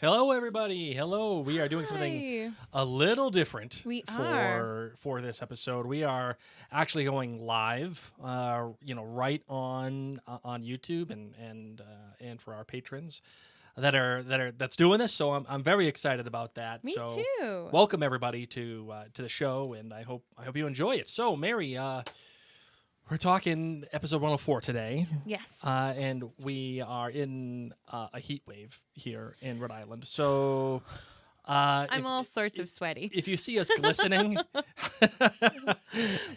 Hello, everybody. Hello. We are doing something a little different for this episode. We are actually going live, right on YouTube and for our patrons that's doing this. So I'm very excited about that. Me so too. Welcome everybody to the show, and I hope you enjoy it. So Mary, we're talking episode 104 today. Yes. And we are in a heat wave here in Rhode Island. So I'm all sorts of sweaty. If you see us glistening.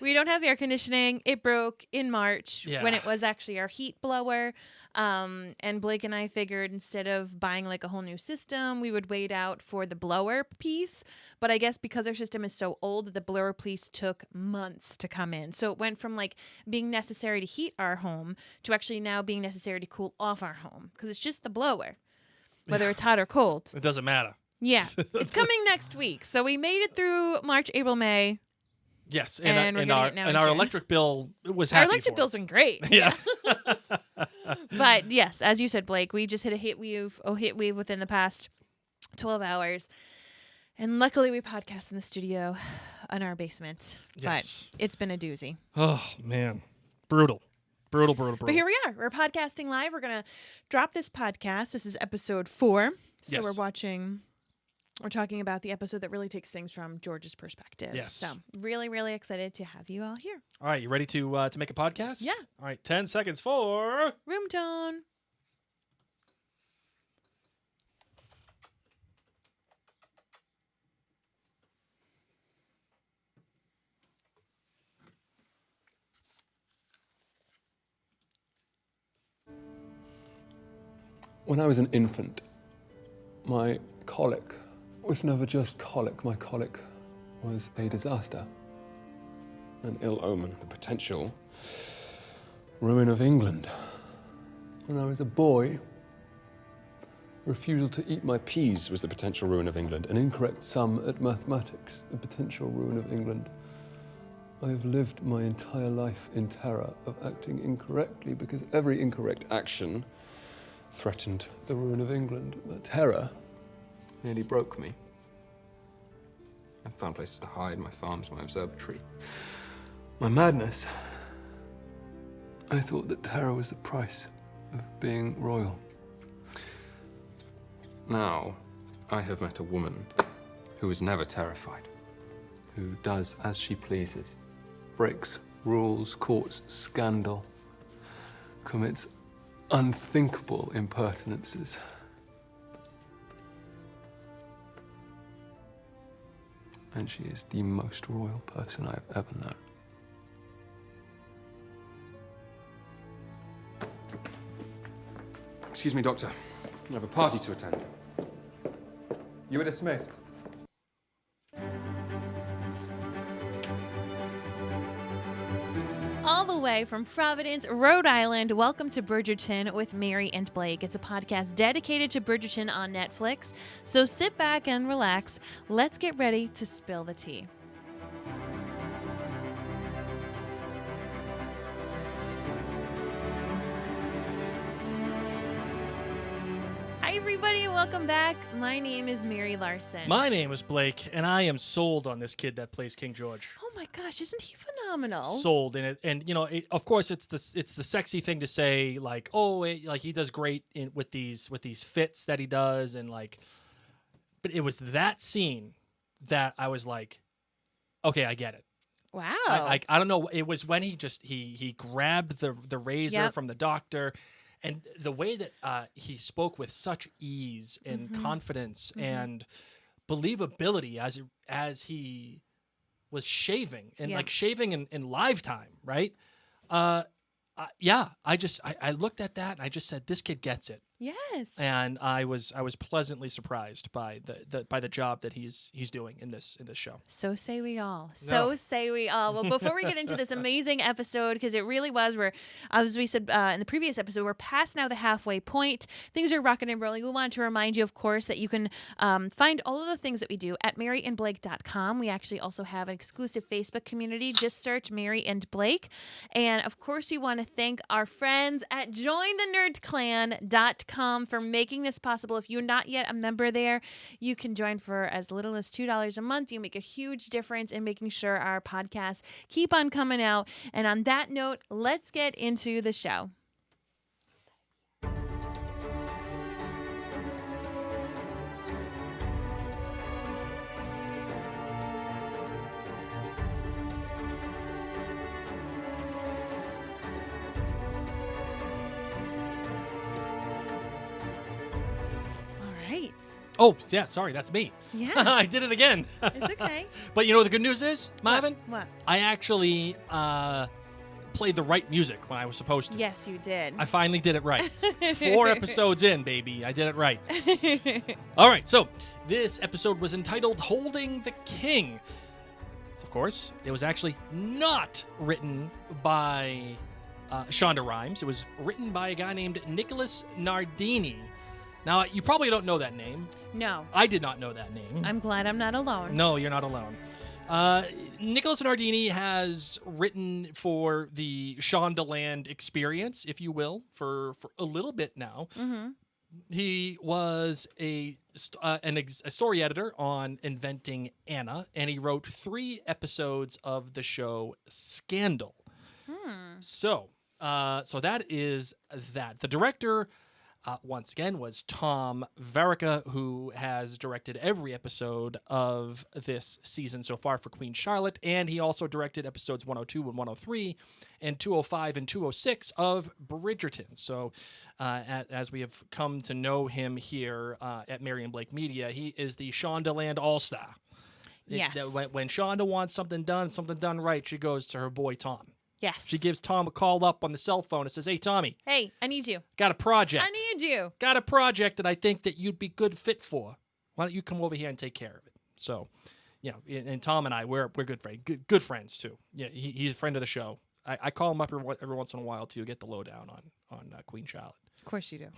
We don't have air conditioning. It broke in March when it was actually our heat blower. And Blake and I figured instead of buying like a whole new system, we would wait out for the blower piece. But I guess because our system is so old, the blower piece took months to come in. So it went from like being necessary to heat our home to actually now being necessary to cool off our home. Because it's just the blower, whether it's hot or cold. It doesn't matter. Yeah. It's coming next week. So we made it through March, April, May. Yes, and our electric bill was happy. Our electric bill's been great. Yeah. But yes, as you said, Blake, we just hit a heat wave within the past 12 hours. And luckily we podcast in the studio in our basement. Yes. But it's been a doozy. Oh, man. Brutal. Brutal. But here we are. We're podcasting live. We're going to drop this podcast. This is episode 4. So we're talking about the episode that really takes things from George's perspective. Yes. So really, really excited to have you all here. All right, you ready to make a podcast? Yeah. All right, 10 seconds for... Room tone. When I was an infant, my colic was never just colic. My colic was a disaster, an ill omen, the potential ruin of England. When I was a boy, refusal to eat my peas was the potential ruin of England. An incorrect sum at mathematics, the potential ruin of England. I have lived my entire life in terror of acting incorrectly because every incorrect action threatened the ruin of England. The terror nearly broke me. I found places to hide, my farms, my observatory. My madness. I thought that terror was the price of being royal. Now, I have met a woman who is never terrified, who does as she pleases, breaks rules, courts scandal, commits unthinkable impertinences. And she is the most royal person I've ever known. Excuse me, Doctor. I have a party to attend. You are dismissed. All the way from Providence, Rhode Island, welcome to Bridgerton with Mary and Blake. It's a podcast dedicated to Bridgerton on Netflix. So sit back and relax. Let's get ready to spill the tea. Hi, everybody. Welcome back. My name is Mary Larson. My name is Blake, and I am sold on this kid that plays King George. Oh my gosh, isn't he phenomenal? Sold in it, and of course, it's the sexy thing to say, like, like he does great with these fits that he does, and like, but it was that scene that I was like, okay, I get it. Wow. I don't know. It was when he grabbed the razor from the doctor. And the way that he spoke with such ease and confidence and believability as he was shaving and like shaving in live time, right? I looked at that and I just said, this kid gets it. Yes. And I was pleasantly surprised by the job that he's doing in this show. So say we all. Say we all. Well, before we get into this amazing episode, because it really was, as we said in the previous episode, we're past now the halfway point. Things are rocking and rolling. We wanted to remind you, of course, that you can find all of the things that we do at maryandblake.com. We actually also have an exclusive Facebook community. Just search Mary and Blake. And of course, you want to thank our friends at jointhenerdclan.com. patreon.com for making this possible. If you're not yet a member there, you can join for as little as $2 a month. You make a huge difference in making sure our podcasts keep on coming out. And on that note, let's get into the show. Oh, yeah, sorry, that's me. Yeah. I did it again. It's okay. But you know what the good news is, Marvin? What? I actually played the right music when I was supposed to. Yes, you did. I finally did it right. 4 episodes in, baby. I did it right. All right, so this episode was entitled Holding the King. Of course, it was actually not written by Shonda Rhimes. It was written by a guy named Nicholas Nardini. Now, you probably don't know that name. No. I did not know that name. I'm glad I'm not alone. No, you're not alone. Nicholas Nardini has written for the Shondaland experience, if you will, for a little bit now. Mm-hmm. He was a story editor on Inventing Anna, and he wrote 3 episodes of the show Scandal. So that is that. The director, once again, was Tom Verica, who has directed every episode of this season so far for Queen Charlotte, and he also directed episodes 102 and 103 and 205 and 206 of Bridgerton. So as we have come to know him here at Marion Blake Media, he is the Shondaland All-Star. Yes. When Shonda wants something done right, she goes to her boy Tom. Yes. She gives Tom a call up on the cell phone and says, "Hey, Tommy. Hey, I need you. Got a project. I need you. Got a project that I think that you'd be good fit for. Why don't you come over here and take care of it?" So, and Tom and I, we're good friends. Good friends, too. Yeah, he's a friend of the show. I call him up every once in a while, to get the lowdown on Queen Charlotte. Of course you do.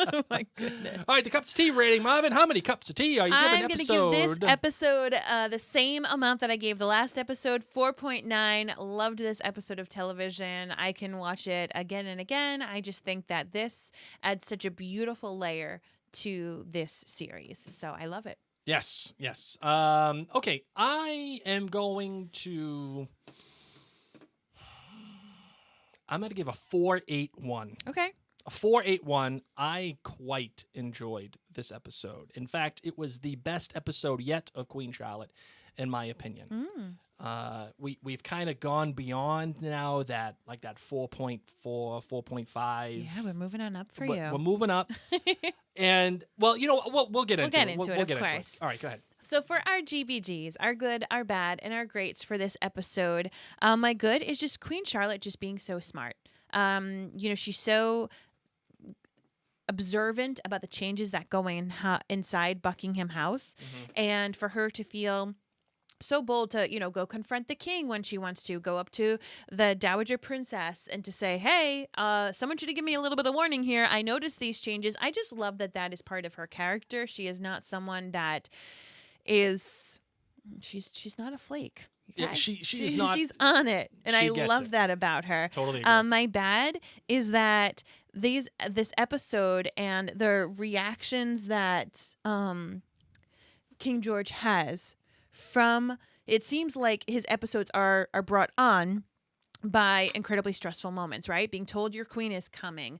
Oh, my goodness. All right, the cups of tea rating, Marvin. How many cups of tea are you giving I'm going to give this episode the same amount that I gave the last episode, 4.9. Loved this episode of television. I can watch it again and again. I just think that this adds such a beautiful layer to this series. So I love it. Yes. Okay, I am going to... I'm going to give a 4.81. Okay. A 4.81. I quite enjoyed this episode. In fact, it was the best episode yet of Queen Charlotte, in my opinion. We've kind of gone beyond now that 4.4, 4.5. Yeah, we're moving on up for you. We're moving up. And, well, we'll get into it. We'll get into it. All right, go ahead. So for our GBGs, our good, our bad, and our greats for this episode, my good is just Queen Charlotte just being so smart. She's so observant about the changes that go inside Buckingham House, and for her to feel so bold to, go confront the king when she wants to, go up to the Dowager Princess and to say, hey, someone should have given me a little bit of warning here. I noticed these changes. I just love that is part of her character. She is not someone that is, she's not a flake. Yeah, she's not. She's on it, and I love that about her. Totally agree. My bad is that this episode and the reactions that King George has from, it seems like his episodes are brought on by incredibly stressful moments, right? Being told your queen is coming.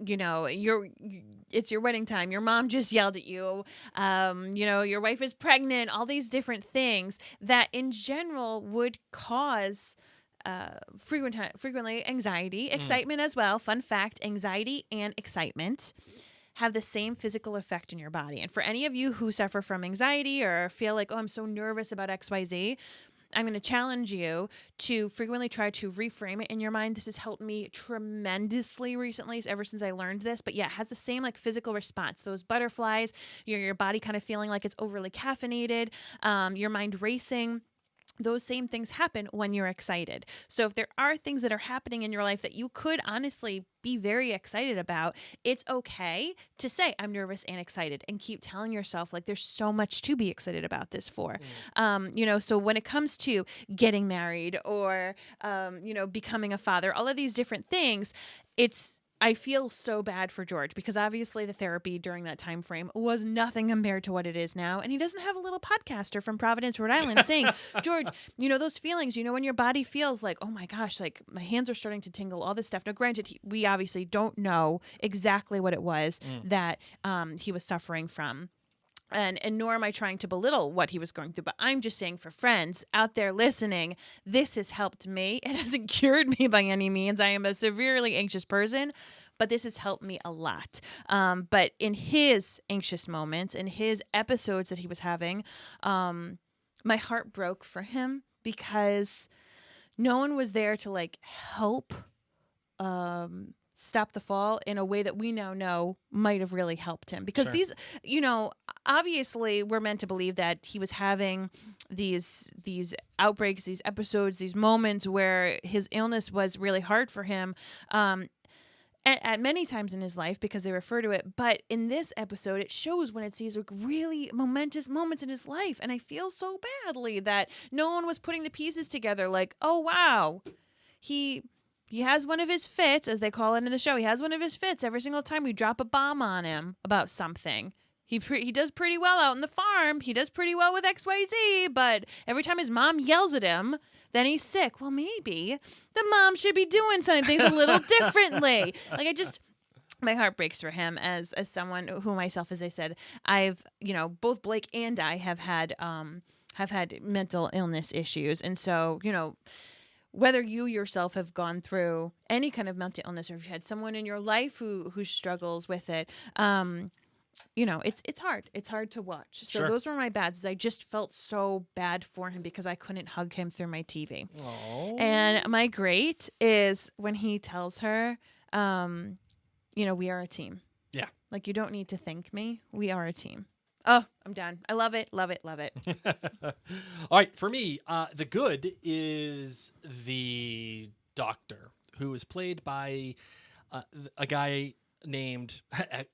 It's your wedding time. Your mom just yelled at you. Your wife is pregnant. All these different things that in general would cause frequently anxiety, excitement as well. Fun fact, anxiety and excitement have the same physical effect in your body. And for any of you who suffer from anxiety or feel like, I'm so nervous about XYZ, I'm going to challenge you to frequently try to reframe it in your mind. This has helped me tremendously recently, ever since I learned this. But yeah, it has the same physical response. Those butterflies, your body kind of feeling like it's overly caffeinated, your mind racing. Those same things happen when you're excited. So if there are things that are happening in your life that you could honestly be very excited about, it's okay to say, I'm nervous and excited, and keep telling yourself, there's so much to be excited about this for. So when it comes to getting married or, becoming a father, all of these different things, it's I feel so bad for George because obviously the therapy during that time frame was nothing compared to what it is now. And he doesn't have a little podcaster from Providence, Rhode Island saying, George, you know, those feelings, you know, when your body feels like, oh my gosh, like my hands are starting to tingle, all this stuff. Now, granted, we obviously don't know exactly what it was that he was suffering from. And nor am I trying to belittle what he was going through, but I'm just saying for friends out there listening, this has helped me. It hasn't cured me by any means. I am a severely anxious person, but this has helped me a lot. But in his anxious moments, in his episodes that he was having, my heart broke for him because no one was there to like help stop the fall in a way that we now know might have really helped him. Because these, you know, obviously we're meant to believe that he was having these outbreaks, these episodes, these moments where his illness was really hard for him at many times in his life because they refer to it. But in this episode, it shows when it's these like really momentous moments in his life. And I feel so badly that no one was putting the pieces together like, oh, wow, he has one of his fits, as they call it in the show. He has one of his fits every single time we drop a bomb on him about something. He does pretty well out in the farm. He does pretty well with XYZ, but every time his mom yells at him, then he's sick. Well, maybe the mom should be doing some things a little differently. Like my heart breaks for him as someone who myself, as I said, I've, you know, both Blake and I have had mental illness issues. And so, you know, whether you yourself have gone through any kind of mental illness or if you've had someone in your life who struggles with it, you know, it's hard. It's hard to watch. So those were my bads. I just felt so bad for him because I couldn't hug him through my TV. Aww. And my great is when he tells her, you know, we are a team. Yeah. Like, you don't need to thank me. We are a team. Oh, I'm done. I love it, love it, love it. All right, for me, the good is the doctor, who is played by a guy named,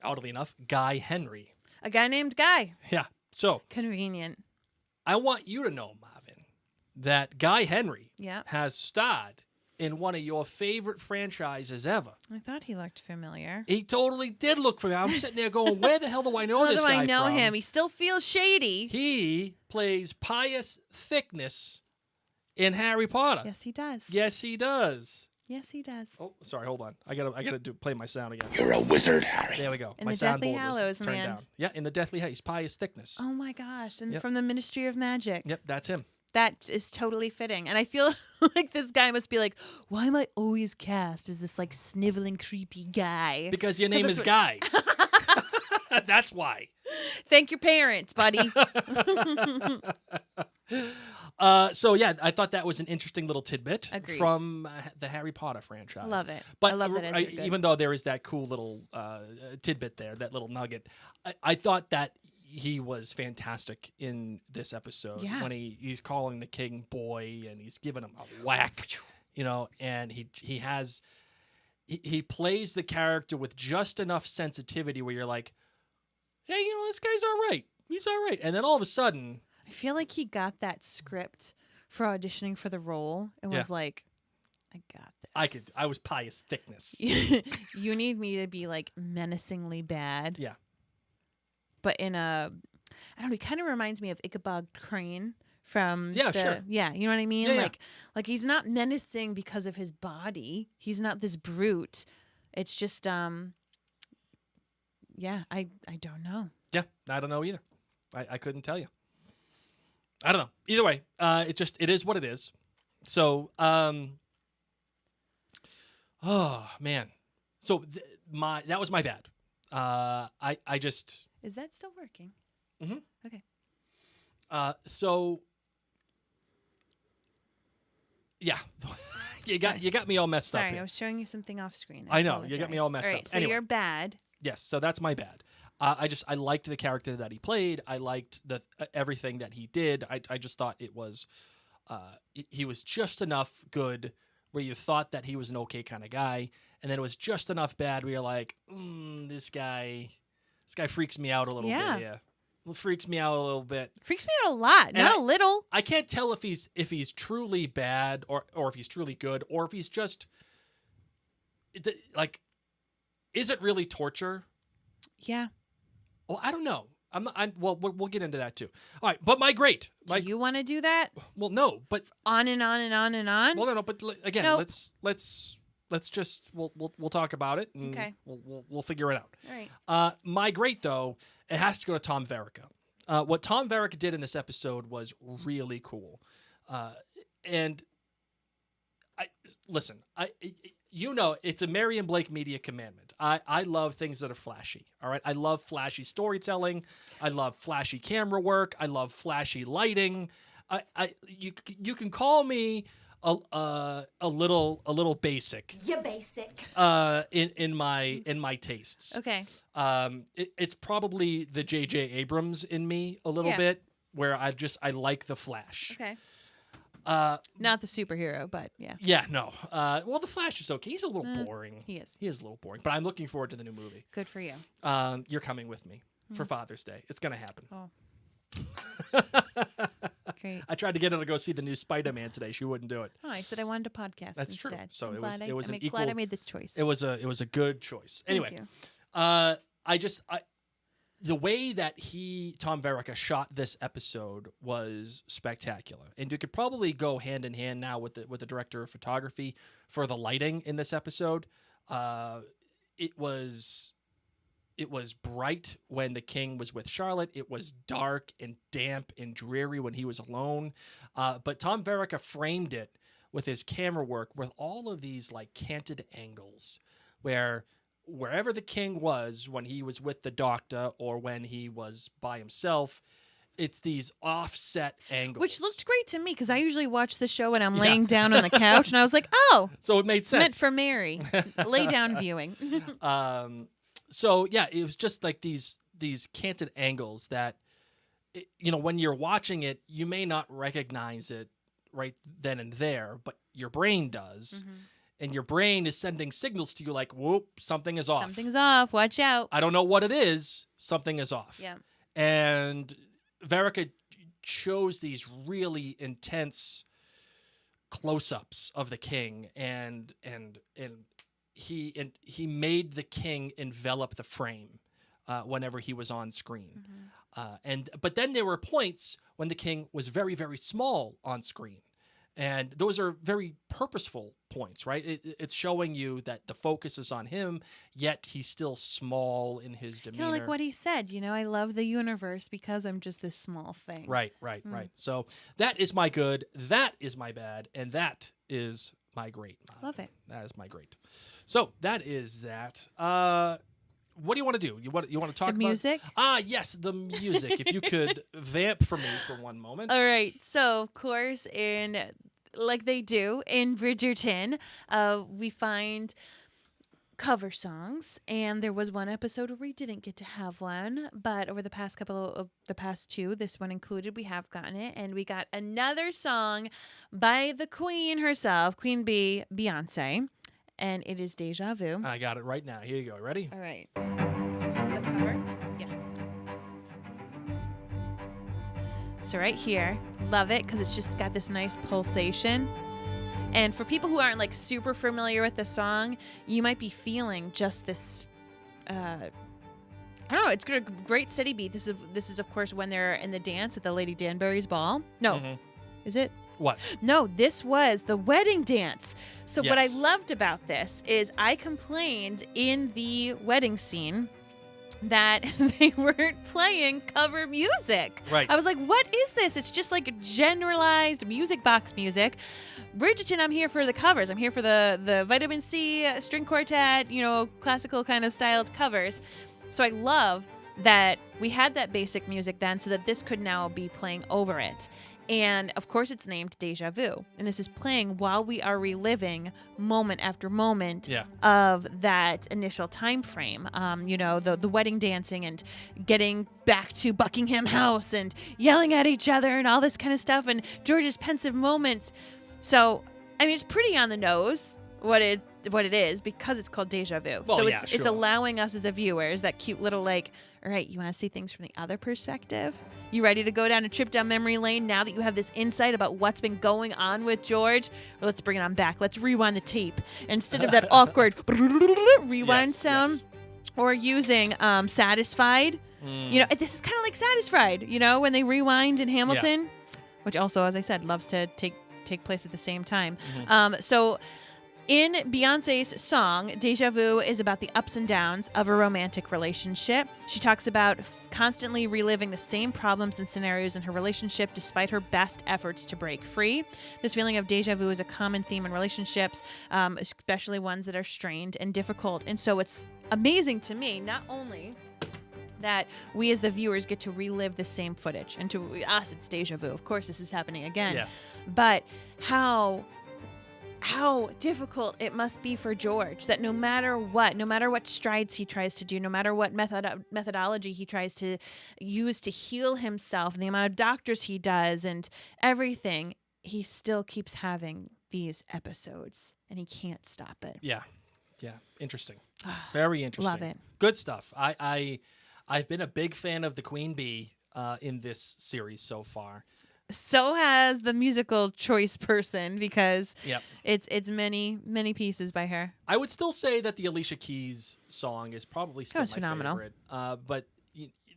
oddly enough, Guy Henry. A guy named Guy. Yeah, so. Convenient. I want you to know, Marvin, that Guy Henry yeah. has starred in one of your favorite franchises ever. I thought he looked familiar. He totally did look familiar. I'm sitting there going, where the hell do I know this guy from? How do I know him? He still feels shady. He plays Pious Thickness in Harry Potter. Yes, he does. Yes, he does. Yes, he does. Oh, sorry, hold on. I gotta play my sound again. You're a wizard, Harry. There we go. In my the Deathly soundboard Hallows, was turned man. down. Yeah, in the Deathly Hallows, Pious Thickness. Oh my gosh! And yep. from the Ministry of Magic. Yep, that's him. That is totally fitting. And I feel like this guy must be like, why am I always cast as this like sniveling, creepy guy? Because your name is Guy. That's why. Thank your parents, buddy. So yeah, I thought that was an interesting little tidbit Agreed. From the Harry Potter franchise. I love it. But I love that even though there is that cool little tidbit there, that little nugget, I thought that he was fantastic in this episode. Yeah. When he's calling the king boy and he's giving him a whack, you know, and he plays the character with just enough sensitivity where you're like, hey, you know, this guy's all right. He's all right. And then all of a sudden, I feel like he got that script for auditioning for the role and was like, I got this. I was Pious Thickness. You need me to be like menacingly bad. Yeah. But in I don't know, he kind of reminds me of Ichabod Crane from sure. Yeah, you know what I mean? Yeah, like he's not menacing because of his body. He's not this brute. It's just I don't know. Yeah, I don't know either. I couldn't tell you. I don't know. Either way, it is what it is. So, oh man. So that was my bad. I just. Is that still working? Mm-hmm. Okay. So. Yeah, you got me all messed up. Sorry, here. I was showing you something off screen. I know, you got me all messed up. So anyway. you're bad. Yes, so that's my bad. I liked the character that he played. I liked everything that he did. I just thought it was, he was just enough good where you thought that he was an okay kind of guy, and then it was just enough bad where you're like, this guy freaks me out a little bit. Yeah, it freaks me out a little bit. Freaks me out a lot, not a little. I can't tell if he's truly bad or if he's truly good or if he's just like. is it really torture? Yeah. Well, I don't know. Well, we'll get into that too. All right, but my great. Do you want to do that? Well, no, but on and on and on and on. Well, no, but again, Nope. let's just we'll talk about it. And Okay. We'll figure it out. All right. My great though, it has to go to Tom Verica. What Tom Verica did in this episode was really cool, and listen, it's a Mary and Blake Media commandment. I love things that are flashy. All right. I love flashy storytelling. I love flashy camera work. I love flashy lighting. You can call me a little basic. You're basic. In my tastes. Okay. It's probably the J.J. Abrams in me a little bit, where I like the Flash. Okay. Not the superhero, but yeah. Yeah, no. Well, the Flash is okay. He's a little boring. He is. He is a little boring, but I'm looking forward to the new movie. Good for you. You're coming with me for Father's Day. It's gonna happen. Oh. Great. I tried to get her to go see the new Spider-Man today. She wouldn't do it. Oh, I said I wanted a podcast. That's instead. true. So I'm it was glad an equal. glad I made this choice. It was a good choice. Anyway, Thank you. The way that Tom Verica shot this episode was spectacular, and you could probably go hand in hand now with the director of photography for the lighting in this episode. It was bright when the king was with Charlotte. It was dark and damp and dreary when he was alone. But Tom Verica framed it with his camera work with all of these like canted angles wherever the king was when he was with the doctor or when he was by himself, it's these offset angles. Which looked great to me because I usually watch the show when I'm laying down on the couch and I was like, oh. So it made sense. Meant for Mary. Lay down viewing. So yeah, it was just like these canted angles that, when you're watching it, you may not recognize it right then and there, but your brain does. Mm-hmm. And your brain is sending signals to you like, whoop, something is off. Something's off. Watch out. I don't know what it is. Something is off. Yeah. And Verica chose these really intense close-ups of the king, and he made the king envelop the frame whenever he was on screen. Mm-hmm. But then there were points when the king was very, very small on screen. And those are very purposeful points, right? It's showing you that the focus is on him, yet he's still small in his demeanor. Like what he said, I love the universe because I'm just this small thing. Right. So that is my good, that is my bad, and that is my great. Love it. That is my great. So that is that. What do you want to do? You want to talk about music? Yes, the music. If you could vamp for me for one moment. All right. So, of course, like they do in Bridgerton, we find cover songs, and there was one episode where we didn't get to have one, but over the past two, this one included, we have gotten it, and we got another song by the Queen herself, Queen Bee, Beyonce. And it is Deja Vu. I got it right now. Here you go. Ready? All right. This is the cover. Yes. So right here, love it because it's just got this nice pulsation. And for people who aren't like super familiar with the song, you might be feeling just this. I don't know. It's got a great steady beat. This is of course when they're in the dance at the Lady Danbury's ball. No, is it? What? No, this was the wedding dance. So yes. What I loved about this is I complained in the wedding scene that they weren't playing cover music. Right. I was like, what is this? It's just like generalized music box music. Bridgerton, I'm here for the covers. I'm here for the Vitamin C string quartet, classical kind of styled covers. So I love that we had that basic music then so that this could now be playing over it. And, of course, it's named Deja Vu. And this is playing while we are reliving moment after moment of that initial time frame. The wedding dancing and getting back to Buckingham House and yelling at each other and all this kind of stuff and George's pensive moments. So, I mean, it's pretty on the nose what what it is because it's called deja vu. Well, so yeah, it's sure. allowing us as the viewers that cute little like, all right, you want to see things from the other perspective? You ready to go down a trip down memory lane now that you have this insight about what's been going on with George? Or let's bring it on back. Let's rewind the tape. Instead of that awkward rewind sound or using Satisfied. You know, this is kind of like Satisfied, you know, when they rewind in Hamilton, which also, as I said, loves to take place at the same time. So in Beyonce's song, Deja Vu is about the ups and downs of a romantic relationship. She talks about constantly reliving the same problems and scenarios in her relationship despite her best efforts to break free. This feeling of deja vu is a common theme in relationships, especially ones that are strained and difficult. And so it's amazing to me, not only that we as the viewers get to relive the same footage, and to us it's deja vu. Of course this is happening again. But how difficult it must be for George that no matter what strides he tries to do, no matter what methodology he tries to use to heal himself, and the amount of doctors he does and everything, he still keeps having these episodes and he can't stop it. Yeah. Interesting. Very interesting. Love it. Good stuff. I've been a big fan of the Queen Bee in this series so far. So has the musical choice person, because it's many pieces by her. I would still say that the Alicia Keys song is probably still my phenomenal. favorite. But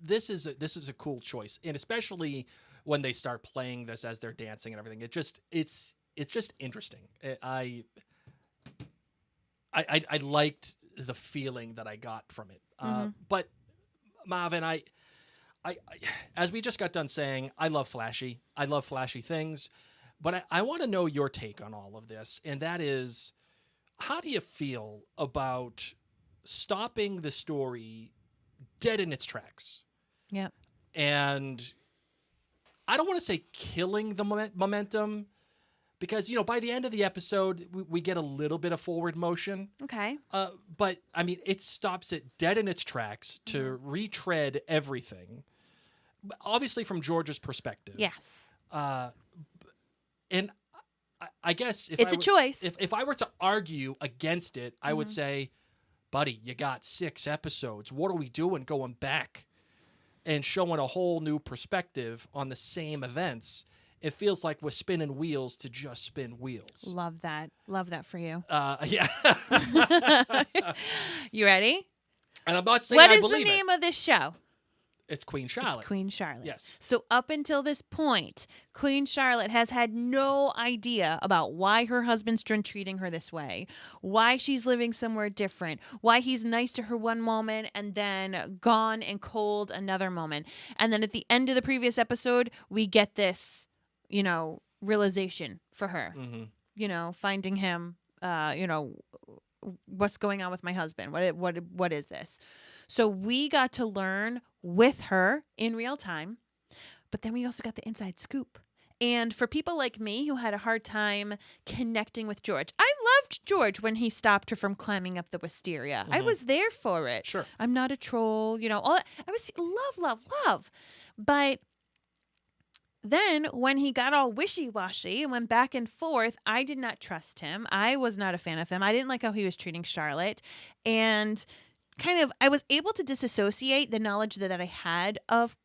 this is a cool choice, and especially when they start playing this as they're dancing and everything. It's just interesting. I liked the feeling that I got from it. But Marvin, I as we just got done saying, I love flashy things, but I want to know your take on all of this, and that is, how do you feel about stopping the story dead in its tracks? Yeah. And I don't want to say killing the momentum, because, by the end of the episode, we get a little bit of forward motion. Okay. But, I mean, it stops it dead in its tracks to retread everything, obviously from George's perspective. Yes. And I guess it's a choice. If I were to argue against it, I would say, buddy, you got 6 episodes. What are we doing going back and showing a whole new perspective on the same events? It feels like we're spinning wheels to just spin wheels. Love that. Love that for you. Yeah. You ready? And I'm not saying I believe it. What is the name of this show? It's Queen Charlotte. It's Queen Charlotte. Yes. So up until this point, Queen Charlotte has had no idea about why her husband's been treating her this way, why she's living somewhere different, why he's nice to her one moment and then gone and cold another moment. And then at the end of the previous episode, we get this, realization for her, finding him, what's going on with my husband? What is this? So we got to learn with her in real time, but then we also got the inside scoop. And for people like me who had a hard time connecting with George, I loved George when he stopped her from climbing up the wisteria. I was there for it. Sure. I'm not a troll, all that. I was love. But then when he got all wishy-washy and went back and forth, I did not trust him. I was not a fan of him. I didn't like how he was treating Charlotte. And I was able to disassociate the knowledge that I had of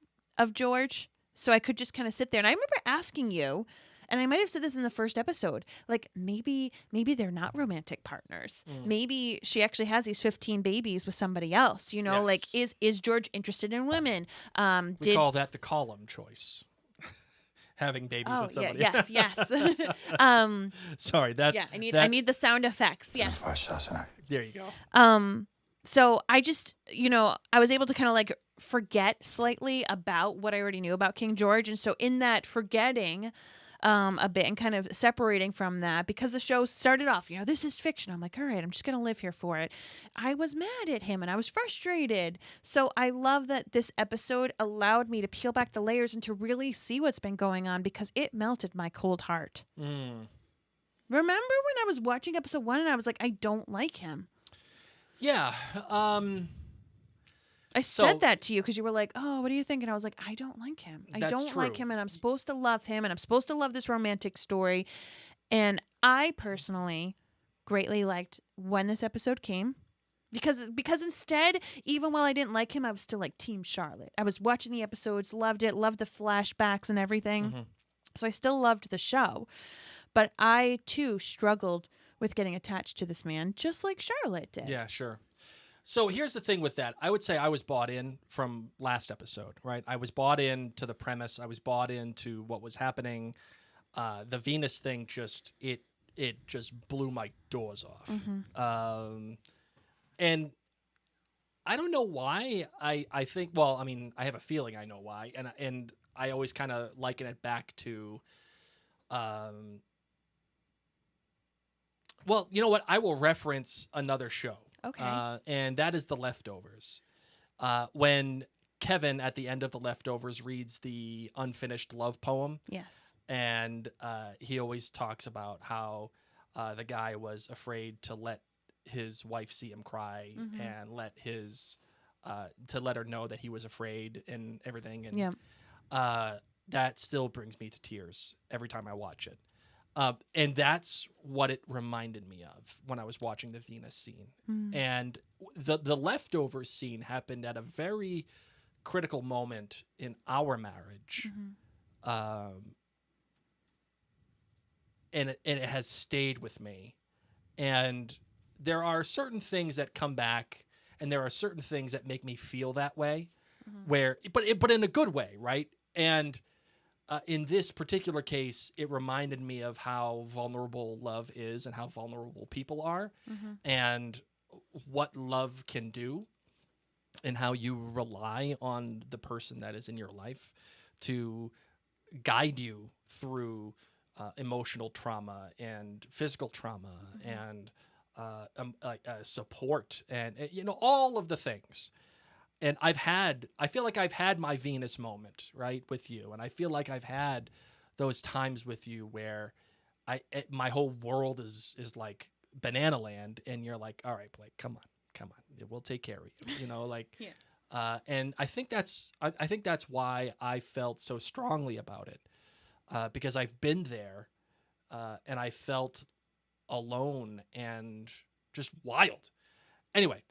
George. So I could just kind of sit there. And I remember asking you, and I might have said this in the first episode, like maybe they're not romantic partners. Maybe she actually has these 15 babies with somebody else. Yes. Like is George interested in women? We call that the column choice. Having babies with somebody. Yes. Sorry, that's... Yeah, I need the sound effects. Yes. There you go. So I just, I was able to kind of forget slightly about what I already knew about King George. And so in that forgetting a bit and kind of separating from that, because the show started off, this is fiction. I'm like, all right, I'm just going to live here for it. I was mad at him and I was frustrated. So I love that this episode allowed me to peel back the layers and to really see what's been going on, because it melted my cold heart. Remember when I was watching episode 1 and I was like, I don't like him? Yeah. I said that to you because you were like, oh, what do you think? And I was like, I don't like him. I don't like him, and I'm supposed to love him, and I'm supposed to love this romantic story. And I personally greatly liked when this episode came. Because instead, even while I didn't like him, I was still like Team Charlotte. I was watching the episodes, loved it, loved the flashbacks and everything. Mm-hmm. So I still loved the show. But I, too, struggled with getting attached to this man, just like Charlotte did. Yeah, sure. So here's the thing with that. I would say I was bought in from last episode, right? I was bought in to the premise. I was bought into what was happening. The Venus thing just, it just blew my doors off. Mm-hmm. And I don't know why. I think, well, I mean, I have a feeling I know why. And I always kind of liken it back to, well, you know what? I will reference another show. Okay. And that is The Leftovers. When Kevin, at the end of The Leftovers, reads the unfinished love poem. Yes. And he always talks about how the guy was afraid to let his wife see him cry and let to let her know that he was afraid and everything. And that still brings me to tears every time I watch it. And that's what it reminded me of when I was watching the Venus scene. And the Leftovers scene happened at a very critical moment in our marriage. And it has stayed with me. And there are certain things that come back, and there are certain things that make me feel that way, but in a good way, right? And in this particular case, it reminded me of how vulnerable love is and how vulnerable people are, and what love can do, and how you rely on the person that is in your life to guide you through emotional trauma and physical trauma and support and all of the things. And I feel like I've had my Venus moment, right, with you. And I feel like I've had those times with you where my whole world is like banana land, and you're like, all right, Blake, come on, we'll take care of you, and I think that's why I felt so strongly about it, because I've been there, and I felt alone and just wild. Anyway,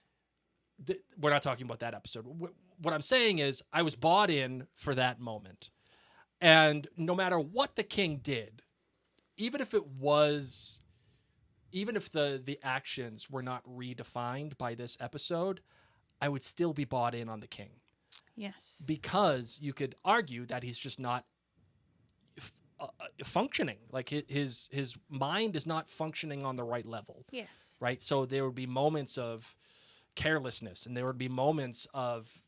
we're not talking about that episode. What I'm saying is I was bought in for that moment. And no matter what the king did, even if the actions were not redefined by this episode, I would still be bought in on the king. Yes. Because you could argue that he's just not functioning. Like his mind is not functioning on the right level. Yes. Right? So there would be moments of carelessness, and there would be moments of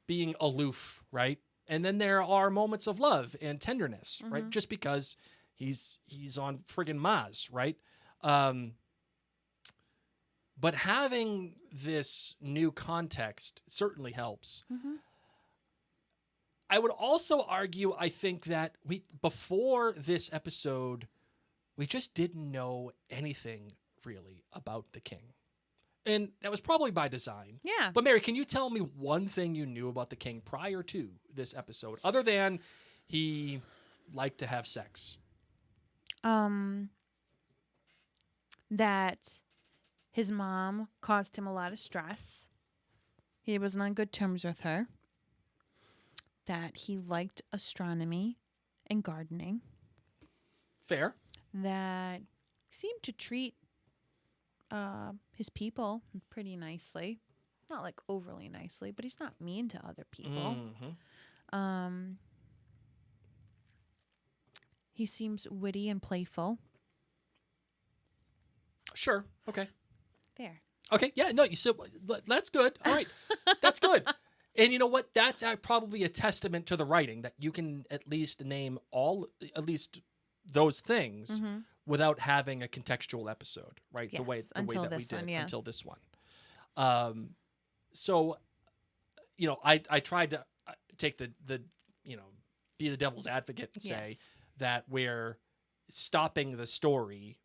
being aloof, right? And then there are moments of love and tenderness, right? Just because he's on friggin' Mars, right? But having this new context certainly helps. I would also argue, I think that before this episode, we just didn't know anything really about the king. And that was probably by design. Yeah. But Mary, can you tell me one thing you knew about the king prior to this episode, other than he liked to have sex? That his mom caused him a lot of stress. He wasn't on good terms with her. That he liked astronomy and gardening. Fair. That he seemed to treat his people pretty nicely. Not like overly nicely, but he's not mean to other people. He seems witty and playful. Sure. Okay. There. Okay. Yeah. No. That's good. All right. That's good. And you know what? That's probably a testament to the writing, that you can at least name at least those things without having a contextual episode, right? Yes, the way that we did until this one. So, I tried to take the be the devil's advocate and say that we're stopping the story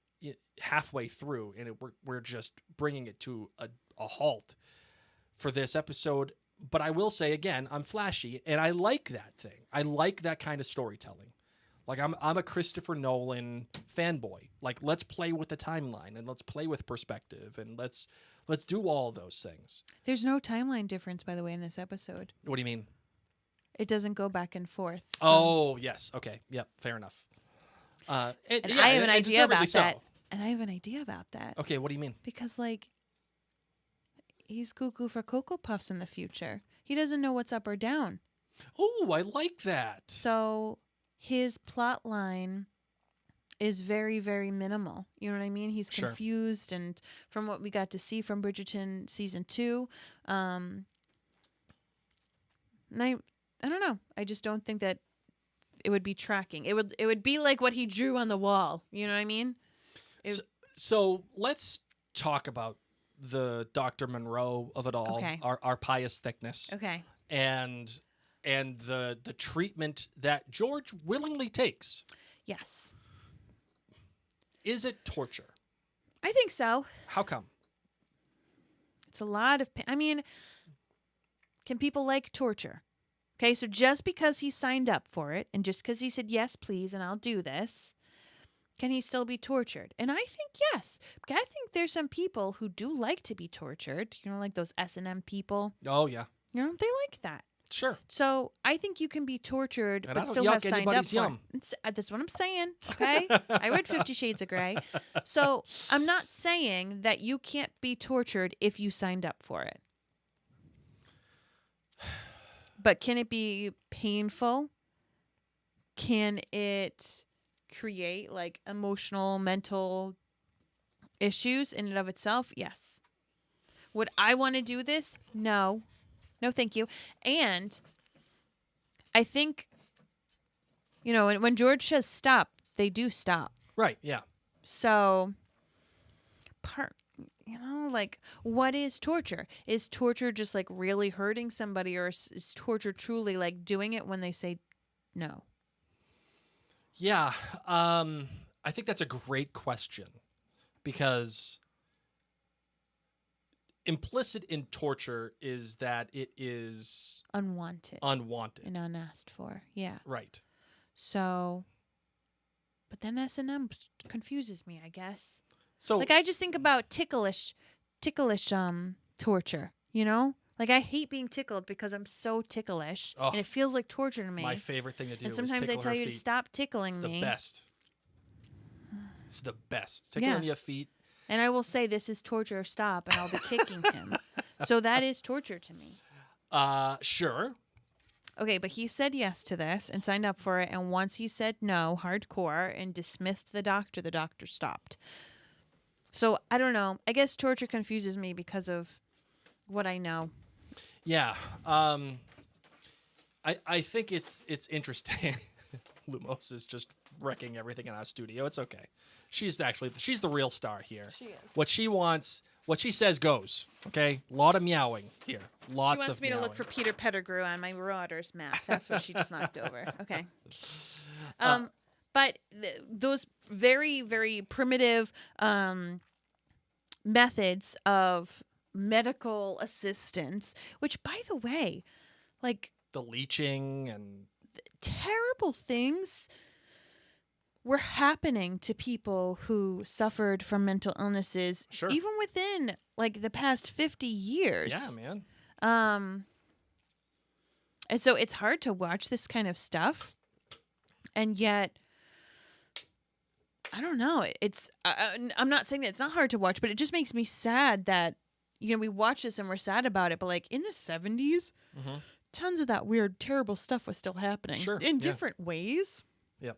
halfway through, and we're just bringing it to a halt for this episode. But I will say again, I'm flashy, and I like that thing. I like that kind of storytelling. Like I'm a Christopher Nolan fanboy. Like let's play with the timeline and let's play with perspective and let's do all those things. There's no timeline difference, by the way, in this episode. What do you mean? It doesn't go back and forth. Oh, yes. Okay. Yep. Fair enough. And I have an idea about that. And I have an idea about that. Okay. What do you mean? Because, like, he's cuckoo for Cocoa Puffs in the future. He doesn't know what's up or down. Oh, I like that. So his plot line is very, very minimal. You know what I mean? He's confused, and from what we got to see from Bridgerton season 2, and I don't know. I just don't think that it would be tracking. It would be like what he drew on the wall. You know what I mean? So let's talk about the Dr. Monro of it all, Okay. our pious thickness. Okay. And the treatment that George willingly takes. Yes. Is it torture? I think so. How come? It's a lot of I mean, can people like torture? Okay, so just because he signed up for it and just because he said, yes, please, and I'll do this, can he still be tortured? And I think yes. I think there's some people who do like to be tortured, you know, like those S&M people. Oh, yeah. You know, they like that. Sure. So I think you can be tortured, And but I don't still yuck have signed up anybody's for yum. it. That's what I'm saying, okay? I read 50 Shades of Grey. So I'm not saying that you can't be tortured if you signed up for it. But can it be painful? Can it create like emotional, mental issues in and of itself? Yes. Would I want to do this? No. No, thank you. And I think, you know, when George says stop, they do stop. Right, yeah. So, you know, like, what is torture? Is torture just like really hurting somebody, or is torture truly like doing it when they say no? Yeah, I think that's a great question because implicit in torture is that it is Unwanted and unasked for. Yeah. Right. So, but then S&M confuses me, I guess. So, Like, I just think about ticklish torture, you know? Like, I hate being tickled because I'm so ticklish, and it feels like torture to me. my favorite thing to do And is sometimes I tickle tell her you to feet. stop tickling It's me. the best. It's the best. Tickling your feet. And I will say, this is torture, stop, and I'll be kicking him. So that is torture to me. Sure. Okay, but he said yes to this and signed up for it, and once he said no, hardcore, and dismissed the doctor stopped. So, I don't know. I guess torture confuses me because of what I know. Yeah. I think it's interesting. Lumos is just wrecking everything in our studio. It's okay. She's the real star here. She is. What she wants, what she says goes. Okay? A lot of meowing here. Lots She wants of me to meowing. look for Peter Pettigrew on my Marauders map. That's what she just knocked over. Okay. But those very, very primitive methods of medical assistance, which, by the way, like the leeching and terrible things were happening to people who suffered from mental illnesses, Sure. even within like the past 50 years. yeah, man. And so it's hard to watch this kind of stuff, and yet I don't know. It's I'm not saying that it's not hard to watch, but it just makes me sad that, you know, we watch this and we're sad about it. But like in the 70s, tons of that weird, terrible stuff was still happening, Sure, in yeah. different ways. Yep.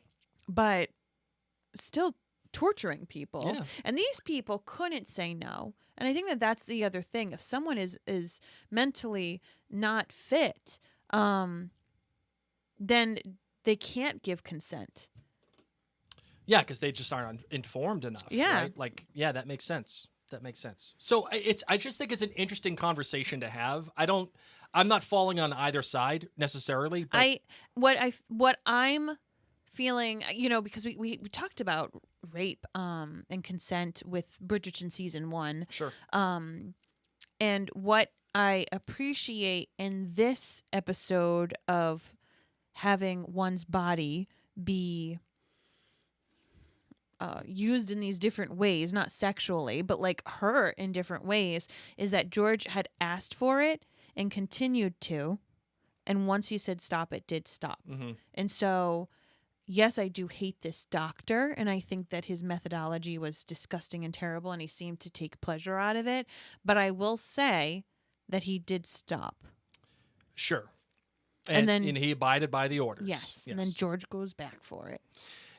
But still torturing people. Yeah. And these people couldn't say no. And I think that that's the other thing. If someone is mentally not fit, then they can't give consent. Yeah, because they just aren't informed enough. Yeah. Right? Like, yeah, that makes sense. That makes sense. So I just think it's an interesting conversation to have. I'm not falling on either side necessarily. But What I'm feeling, you know, because we talked about rape and consent with Bridgerton season 1. Sure. And what I appreciate in this episode of having one's body be used in these different ways, not sexually, but like hurt in different ways, is that George had asked for it and continued to. And once he said stop, it did stop. Mm-hmm. And so, yes, I do hate this doctor. And I think that his methodology was disgusting and terrible. And he seemed to take pleasure out of it. But I will say that he did stop. Sure. And then he abided by the orders. Yes. And then George goes back for it.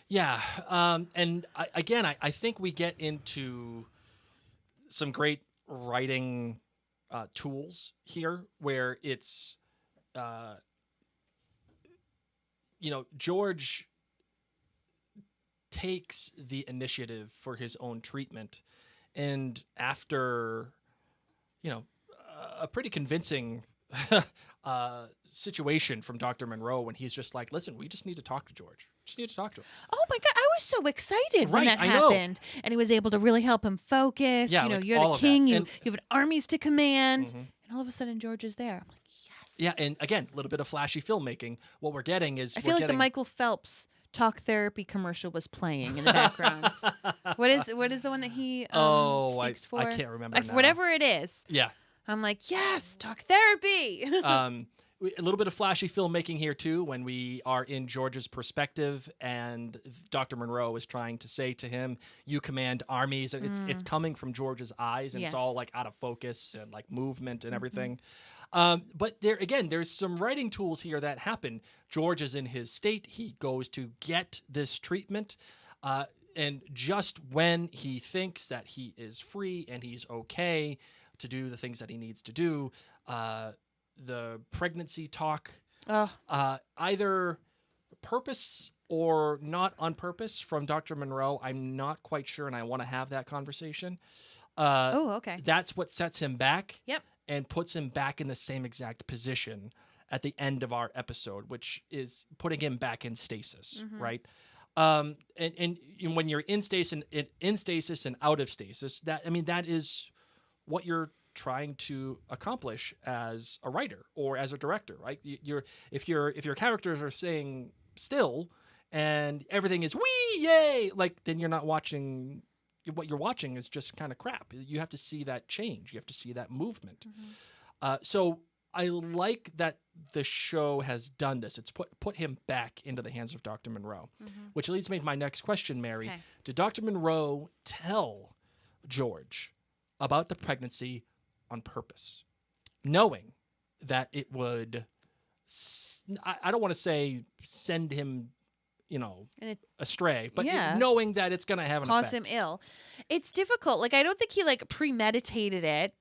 Yeah. And I think we get into some great writing tools here where it's, George takes the initiative for his own treatment. And after, a pretty convincing situation from Dr. Monro when he's just like, listen, we just need to talk to George. Just need to talk to him. Oh my God, I was so excited when that I know. happened. And he was able to really help him focus. Yeah, You're all the of king, that. you And- have armies to command. Mhm. And all of a sudden George is there. I'm like, yes. Yeah, and again, a little bit of flashy filmmaking. What we're getting is I feel like the Michael Phelps talk therapy commercial was playing in the background. What is the one that he speaks for? I can't remember now. Whatever it is. Yeah. I'm like, yes, talk therapy. A little bit of flashy filmmaking here too when we are in George's perspective and Dr. Monro is trying to say to him, you command armies, and it's coming from George's eyes, and it's all like out of focus and like movement and everything. But there's some writing tools here that happen. George is in his state. He goes to get this treatment. And just when he thinks that he is free and he's okay to do the things that he needs to do, the pregnancy talk, either purpose or not on purpose from Dr. Monro, I'm not quite sure, and I want to have that conversation. Okay. That's what sets him back. Yep. And puts him back in the same exact position at the end of our episode, which is putting him back in stasis, right? And when you're in stasis and out of stasis, that is what you're trying to accomplish as a writer or as a director, right? If your characters are staying still and everything is wee yay, like then you're not watching. What you're watching is just kind of crap. You have to see that change. You have to see that movement. So I like that the show has done this. It's put him back into the hands of Dr. Monro, which leads me to my next question, Mary. Okay. Did Dr. Monro tell George about the pregnancy on purpose, knowing that it would, I don't want to say send him, astray, but knowing that it's going to have an cause effect. him ill. It's difficult. Like, I don't think he premeditated it,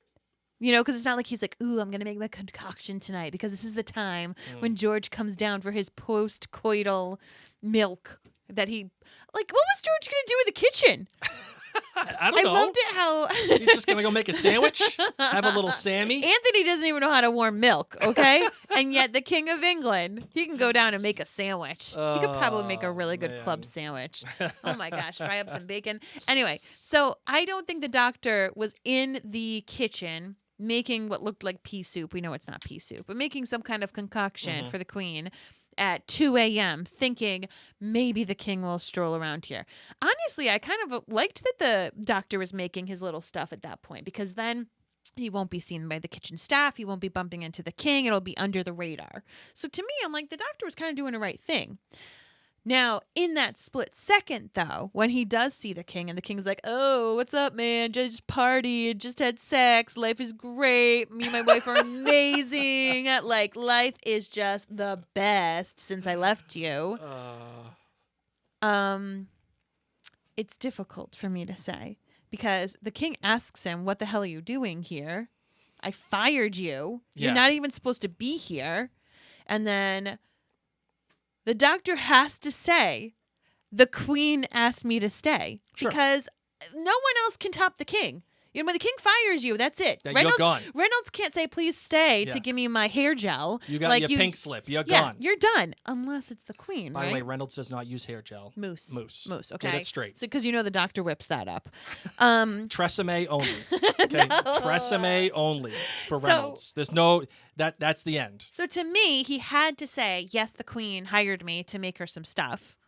because it's not like he's like, ooh, I'm going to make my concoction tonight because this is the time when George comes down for his post-coital milk that he, what was George going to do in the kitchen? I don't know. I loved it how he's just going to go make a sandwich, have a little Sammy. Anthony doesn't even know how to warm milk, okay? And yet the King of England, he can go down and make a sandwich. He could probably make a really good club sandwich. Oh my gosh, fry up some bacon. Anyway, so I don't think the doctor was in the kitchen making what looked like pea soup. We know it's not pea soup, but making some kind of concoction for the Queen at 2 a.m. thinking maybe the king will stroll around here. Honestly, I kind of liked that the doctor was making his little stuff at that point because then he won't be seen by the kitchen staff. He won't be bumping into the king. It'll be under the radar. So to me, I'm like, the doctor was kind of doing the right thing. Now, in that split second, though, when he does see the king and the king's like, oh, what's up, man? Just partied, just had sex. Life is great. Me and my wife are amazing. Life is just the best since I left you. It's difficult for me to say because the king asks him, what the hell are you doing here? I fired you. Yeah. You're not even supposed to be here. And then the doctor has to say, the Queen asked me to stay. Sure. Because no one else can top the king. When the king fires you, that's it. Yeah, you're gone. Reynolds can't say, please stay to give me my hair gel. You got your pink slip. You're gone. You're done. Unless it's the Queen, By the way, Reynolds does not use hair gel. Mousse, okay. Get it straight. So, because the doctor whips that up. Tresemme only. Okay? Tresemme only for Reynolds. There's no... That's the end. So to me, he had to say, yes, the Queen hired me to make her some stuff.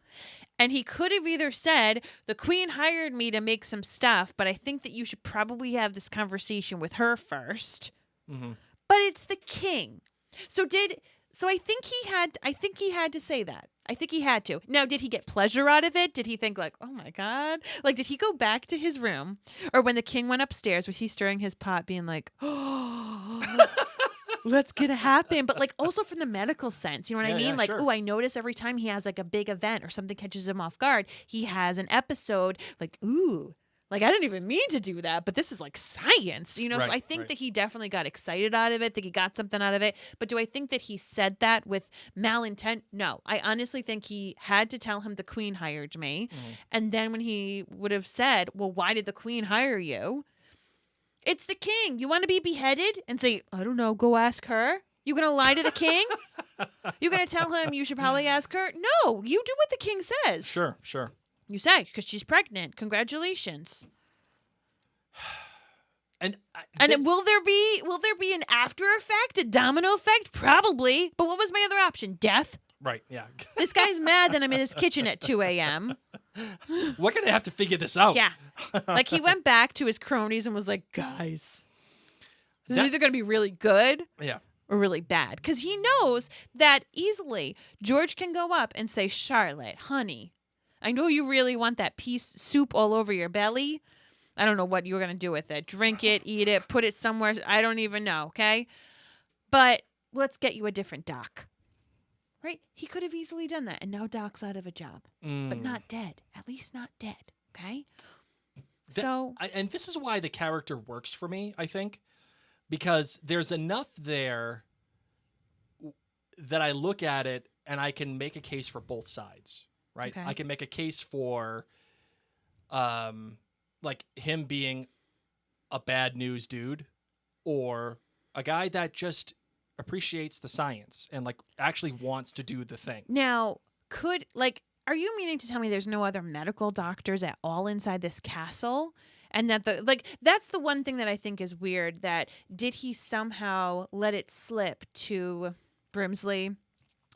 And he could have either said, the queen hired me to make some stuff, but I think that you should probably have this conversation with her first. Mm-hmm. But it's the king. So I think he had to say that. I think he had to. Now, did he get pleasure out of it? Did he think like, oh my God? Like, did he go back to his room? Or when the king went upstairs, was he stirring his pot being like, oh, what's going to happen? But like also from the medical sense, you know what I mean? Like, sure. oh, I notice every time he has like a big event or something catches him off guard, he has an episode like, ooh. Like, I didn't even mean to do that, but this is like science, you know? So I think that he definitely got excited out of it, that he got something out of it. But do I think that he said that with malintent? No. I honestly think he had to tell him the queen hired me. Mm-hmm. And then when he would have said, well, why did the queen hire you? It's the king. You want to be beheaded and say, I don't know, go ask her? You going to lie to the king? You going to tell him you should probably ask her? No, you do what the king says. Sure. You say, because she's pregnant. Congratulations. And will there be an after effect, a domino effect? Probably. But what was my other option? Death? Right, yeah. This guy's mad that I'm in his kitchen at 2 a.m. We're going to have to figure this out. Yeah. Like he went back to his cronies and was like, guys, this is either going to be really good or really bad. Because he knows that easily George can go up and say, Charlotte, honey, I know you really want that piece soup all over your belly. I don't know what you're going to do with it. Drink it, eat it, put it somewhere. I don't even know, okay? But let's get you a different doc. Right? He could have easily done that. And now Doc's out of a job. But not dead. At least not dead, okay? And this is why the character works for me, I think. Because there's enough there that I look at it and I can make a case for both sides. Right. Okay. I can make a case for, like him being a bad news dude, or a guy that just appreciates the science and like actually wants to do the thing. Now, are you meaning to tell me there's no other medical doctors at all inside this castle? And that that's the one thing that I think is weird. That did he somehow let it slip to Brimsley?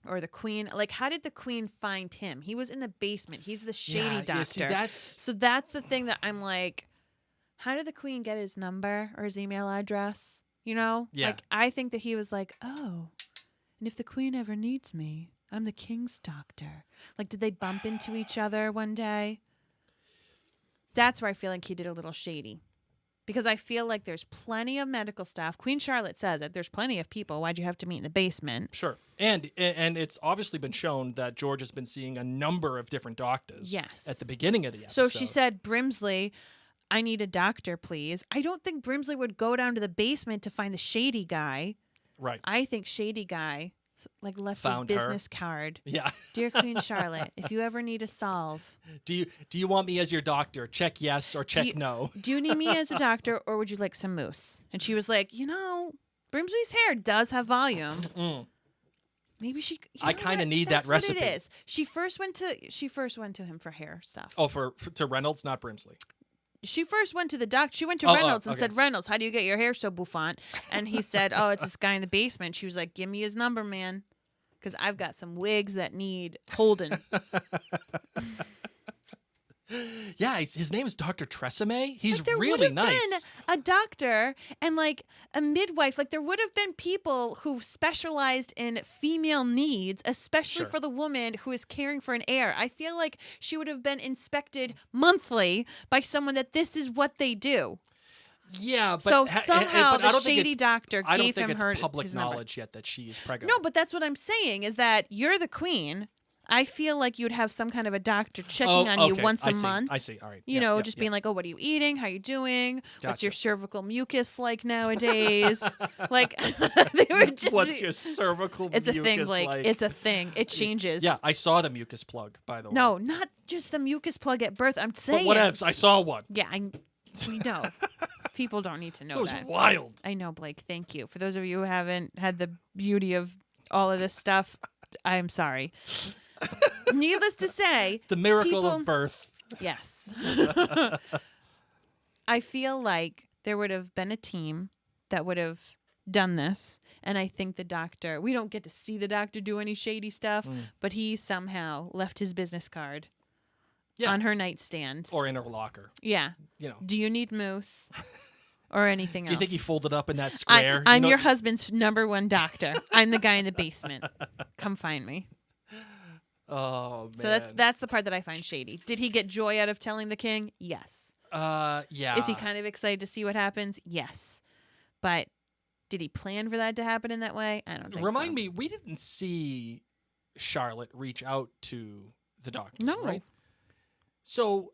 Or the queen, like, how did the queen find him? He was in the basement. He's the shady doctor. See, so that's the thing that I'm like, how did the queen get his number or his email address? You know? Yeah. Like, I think that he was like, oh, and if the queen ever needs me, I'm the king's doctor. Like, did they bump into each other one day? That's where I feel like he did a little shady. Because I feel like there's plenty of medical staff. Queen Charlotte says that there's plenty of people. Why'd you have to meet in the basement? Sure. And it's obviously been shown that George has been seeing a number of different doctors at the beginning of the episode. So she said, Brimsley, I need a doctor, please. I don't think Brimsley would go down to the basement to find the shady guy. Right. I think shady guy left his business card. Yeah. Dear Queen Charlotte, if you ever need a solve. Do you want me as your doctor? Check yes or check no. Do you need me as a doctor or would you like some mousse? And she was like, Brimsley's hair does have volume. Maybe she. I kind of need that recipe. That's what it is. She first went to him for hair stuff. Oh, to Reynolds, not Brimsley. She first went to the doctor. She went to Reynolds and said, Reynolds, how do you get your hair so bouffant? And he said, oh, it's this guy in the basement. She was like, give me his number, man, because I've got some wigs that need holding. Yeah, his name is Dr. Tresemme. He's really nice. There would have been a doctor and a midwife. There would have been people who specialized in female needs, especially for the woman who is caring for an heir. I feel like she would have been inspected monthly by someone that this is what they do. Yeah, but so somehow the shady doctor gave him her. I don't think it's public knowledge yet that she is pregnant. No, but that's what I'm saying is that you're the queen. I feel like you'd have some kind of a doctor checking on you once a month. I see. All right. Just being like, oh, what are you eating? How are you doing? Gotcha. What's your cervical mucus like nowadays? They were just. What's your cervical mucus like? It's a thing, Blake. It's a thing. It changes. Yeah, I saw the mucus plug, by the way. No, not just the mucus plug at birth. I'm saying. But whatevs. I saw one. Yeah, we know. People don't need to know that. It was wild. I know, Blake. Thank you. For those of you who haven't had the beauty of all of this stuff, I'm sorry. Needless to say, the miracle of birth. Yes. I feel like there would have been a team that would have done this. And I think the doctor, we don't get to see the doctor do any shady stuff, but he somehow left his business card on her nightstand. Or in her locker. Yeah. You know. Do you need mousse? Or anything else? Do you think he folded up in that square? I'm your husband's #1 doctor. I'm the guy in the basement. Come find me. Oh, man. So that's the part that I find shady. Did he get joy out of telling the king? Yes. Yeah. Is he kind of excited to see what happens? Yes. But did he plan for that to happen in that way? I don't think so. Remind me, we didn't see Charlotte reach out to the doctor, No. right? So,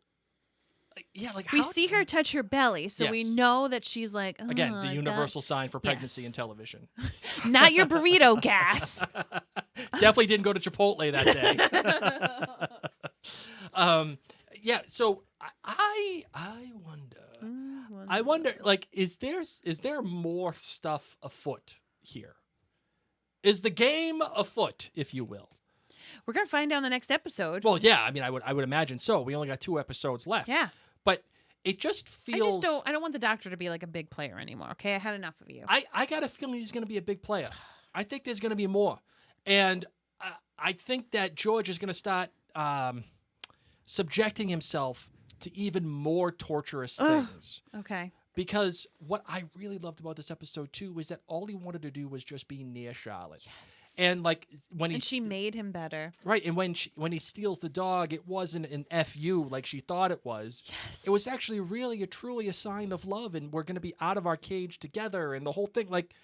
yeah, like we how see her touch her belly, so we Yes. know that she's like, oh, again, the universal sign for pregnancy Yes. in television. Not your burrito gas. Definitely didn't go to Chipotle that day. Yeah, so I wonder, like, is there more stuff afoot here? Is the game afoot, if you will? We're gonna find out in the next episode. Well, yeah, I mean, I would imagine so. We only got 2 episodes left. Yeah. But it just feels. I don't want the doctor to be like a big player anymore. Okay, I had enough of you. I got a feeling he's going to be a big player. I think there's going to be more, and I think that George is going to start subjecting himself to even more torturous things. Okay. Because what I really loved about this episode too was that all he wanted to do was just be near Charlotte. Yes. And like when she made him better. Right, and when he steals the dog, it wasn't an FU like she thought it was. Yes. It was actually really truly a sign of love, and we're going to be out of our cage together, and the whole thing, like.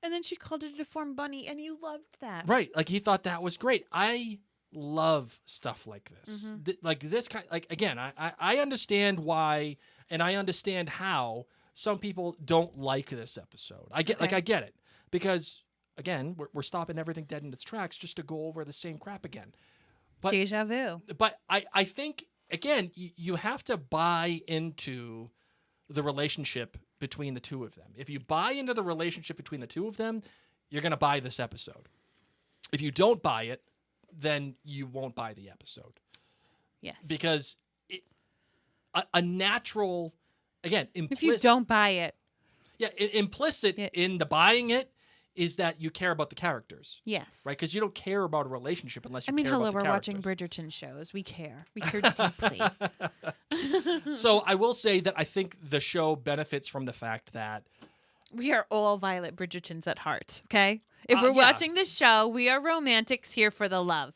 And then she called it a deformed bunny, and he loved that. Right, like he thought that was great. I love stuff like this. Like this kind, like again, I understand why, and I understand how some people don't like this episode. I get it because. Again, we're stopping everything dead in its tracks just to go over the same crap again. But, Deja vu. But I think, again, you have to buy into the relationship between the two of them. If you buy into the relationship between the two of them, you're going to buy this episode. If you don't buy it, then you won't buy the episode. Yes. Because a natural, again, implicit. If you don't buy it. Yeah, implicit in the buying it is that you care about the characters. Yes. Right? Because you don't care about a relationship unless you care about the we're characters. watching Bridgerton shows. We care. We care deeply. So I will say that I think the show benefits from the fact that we are all Violet Bridgertons at heart, okay? If we're watching this show, we are romantics here for the love.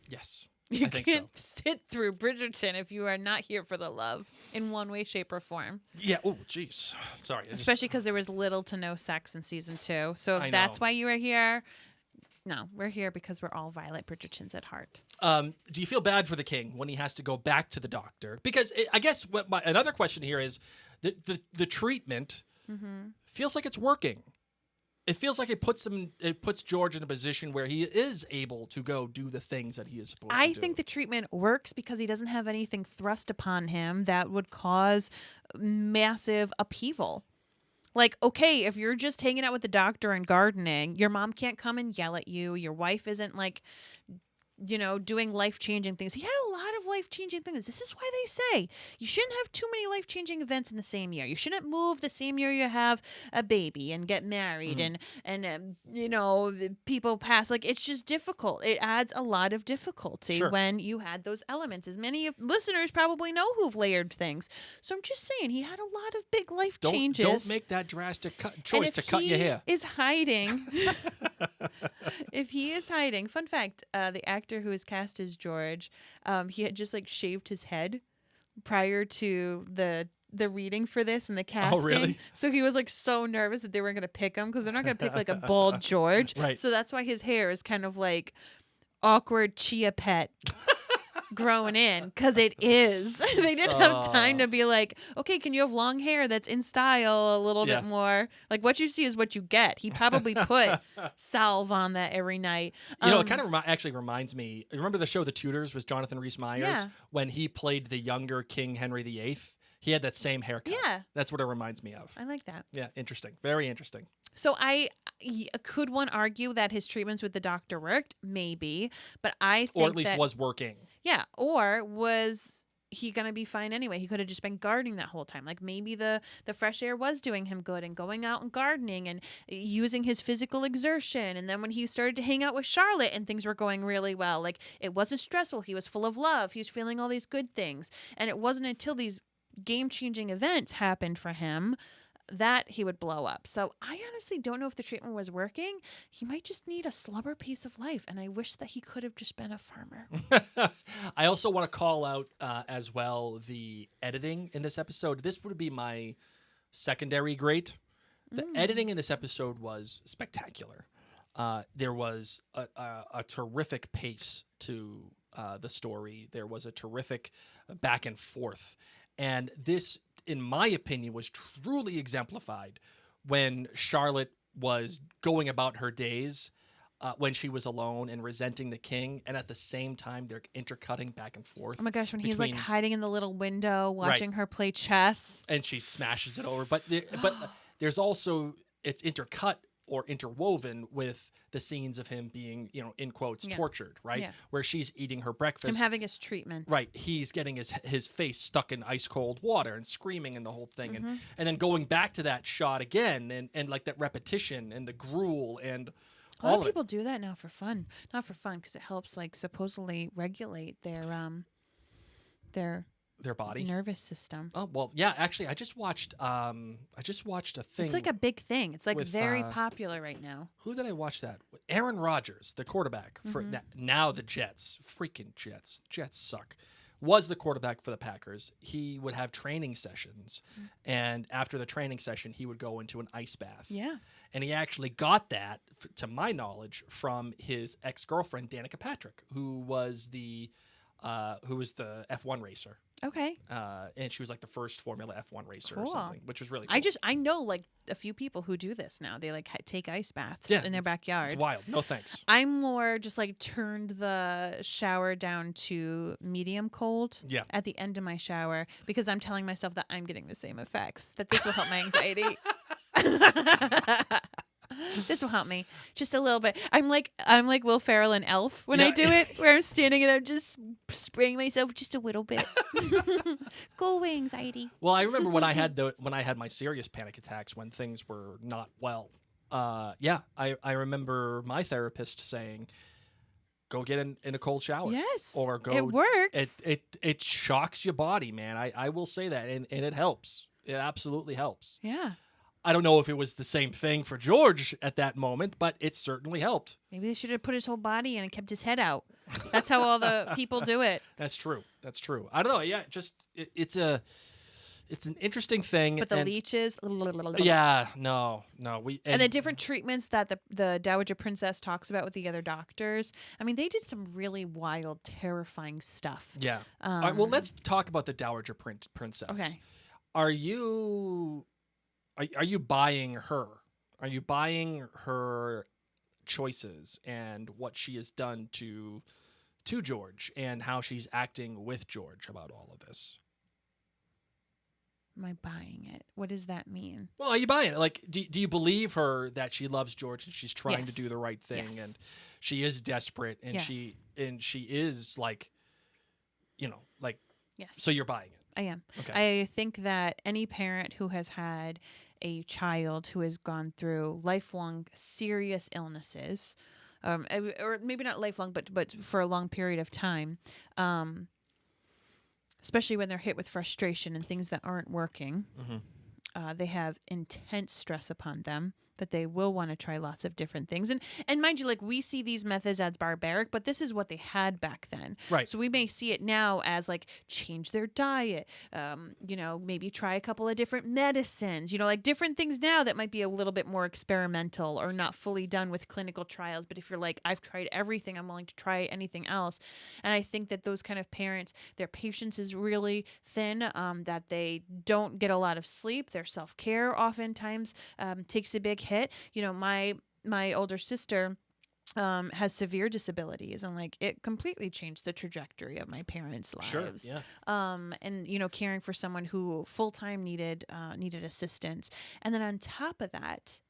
Yes. You can't sit through Bridgerton if you are not here for the love in one way, shape, or form. Yeah. Oh, jeez. Sorry. Especially because there was little to no sex in season 2. So if that's why you are here, no, we're here because we're all Violet Bridgertons at heart. Do you feel bad for the king when he has to go back to the doctor? Because I guess another question here is the treatment feels like it's working. It feels like it puts George in a position where he is able to go do the things that he is supposed to do. I think the treatment works because he doesn't have anything thrust upon him that would cause massive upheaval. Like, okay, if you're just hanging out with the doctor and gardening, your mom can't come and yell at you. Your wife isn't like, doing life-changing things. He had a lot of life-changing things. This is why they say you shouldn't have too many life-changing events in the same year. You shouldn't move the same year you have a baby and get married and people pass. Like, it's just difficult. It adds a lot of difficulty when you had those elements. As many listeners probably know who've layered things. So I'm just saying he had a lot of big life changes. Don't make that drastic choice to cut your hair. Is hiding. If he is hiding, fun fact, the actor who is cast as George, he had just shaved his head prior to the reading for this and the casting. Oh, really? So he was so nervous that they weren't going to pick him because they're not going to pick a bald George. Right. So that's why his hair is kind of awkward chia pet. Growing in because it is. They didn't have time to be okay, can you have long hair that's in style a little bit more? What you see is what you get. He probably put salve on that every night. It kind of actually reminds me. Remember the show The Tudors with Jonathan Rhys-Meyers? Yeah. When he played the younger King Henry VIII? He had that same haircut. Yeah. That's what it reminds me of. I like that. Yeah, interesting. Very interesting. So could one argue that his treatments with the doctor worked? Maybe. But I think or at least was working. Yeah. Or was he gonna be fine anyway? He could have just been gardening that whole time. Like maybe the fresh air was doing him good, and going out and gardening and using his physical exertion. And then when he started to hang out with Charlotte and things were going really well, like it wasn't stressful. He was full of love. He was feeling all these good things. And it wasn't until these game-changing events happened for him that he would blow up. So I honestly don't know if the treatment was working. He might just need a slubber piece of life, and I wish that he could have just been a farmer. I also want to call out as well the editing in this episode. This would be my secondary great. The editing in this episode was spectacular. There was a terrific pace to the story. There was a terrific back and forth. And this, in my opinion, was truly exemplified when Charlotte was going about her days when she was alone and resenting the king. And at the same time, they're intercutting back and forth. Oh my gosh, when he's like hiding in the little window, watching her play chess. And she smashes it over. But there's also, it's intercut or interwoven with the scenes of him being, in quotes, tortured, right? Yeah. Where she's eating her breakfast. Him having his treatments. Right. He's getting his face stuck in ice cold water and screaming and the whole thing. And then going back to that shot again and like that repetition and the gruel and a lot of people do that now for fun. Not for fun, because it helps like supposedly regulate their body nervous system. Oh, well, yeah, actually I just watched a thing. It's like a big thing. It's like very popular right now. Who did I watch that? Aaron Rodgers, the quarterback for now the Jets. Freaking Jets. Jets suck. Was the quarterback for the Packers. He would have training sessions, and after the training session he would go into an ice bath. Yeah. And he actually got that, to my knowledge, from his ex-girlfriend Danica Patrick, who was the F1 racer. Okay. And she was like the first Formula F1 racer or something, which was really cool. I know like a few people who do this now. They like take ice baths in their backyard. It's wild. No thanks. I'm more just like turned the shower down to medium cold at the end of my shower, because I'm telling myself that I'm getting the same effects, that this will help my anxiety. This will help me just a little bit. I'm like Will Ferrell and Elf when I do it, where I'm standing and I'm just spraying myself just a little bit. Go away, anxiety. Well, I remember when I had my serious panic attacks when things were not well. I remember my therapist saying, "Go get in a cold shower." Yes, or go. It works. It shocks your body, man. I will say that, and it helps. It absolutely helps. Yeah. I don't know if it was the same thing for George at that moment, but it certainly helped. Maybe they should have put his whole body in and kept his head out. That's how all the people do it. That's true. I don't know. Yeah, it's an interesting thing. But the leeches. Yeah, no. And the different treatments that the Dowager Princess talks about with the other doctors. I mean, they did some really wild, terrifying stuff. Yeah. All right, well, let's talk about the Dowager Princess. Okay. Are you buying her? Are you buying her choices and what she has done to George and how she's acting with George about all of this? Am I buying it? What does that mean? Well, are you buying it? Like, do you believe her that she loves George and she's trying to do the right thing and she is desperate and she is like, yes. So you're buying it? I am. Okay. I think that any parent who has had a child who has gone through lifelong serious illnesses, or maybe not lifelong, but for a long period of time, especially when they're hit with frustration and things that aren't working, they have intense stress upon them that they will want to try lots of different things. And mind you, like, we see these methods as barbaric, but this is what they had back then. Right. So we may see it now as like change their diet, maybe try a couple of different medicines, like different things now that might be a little bit more experimental or not fully done with clinical trials. But if you're like, I've tried everything, I'm willing to try anything else. And I think that those kind of parents, their patience is really thin, that they don't get a lot of sleep. Their self-care oftentimes takes a big hit. My older sister has severe disabilities, and like it completely changed the trajectory of my parents' lives. Sure, yeah. And caring for someone who full time needed assistance, and then on top of that,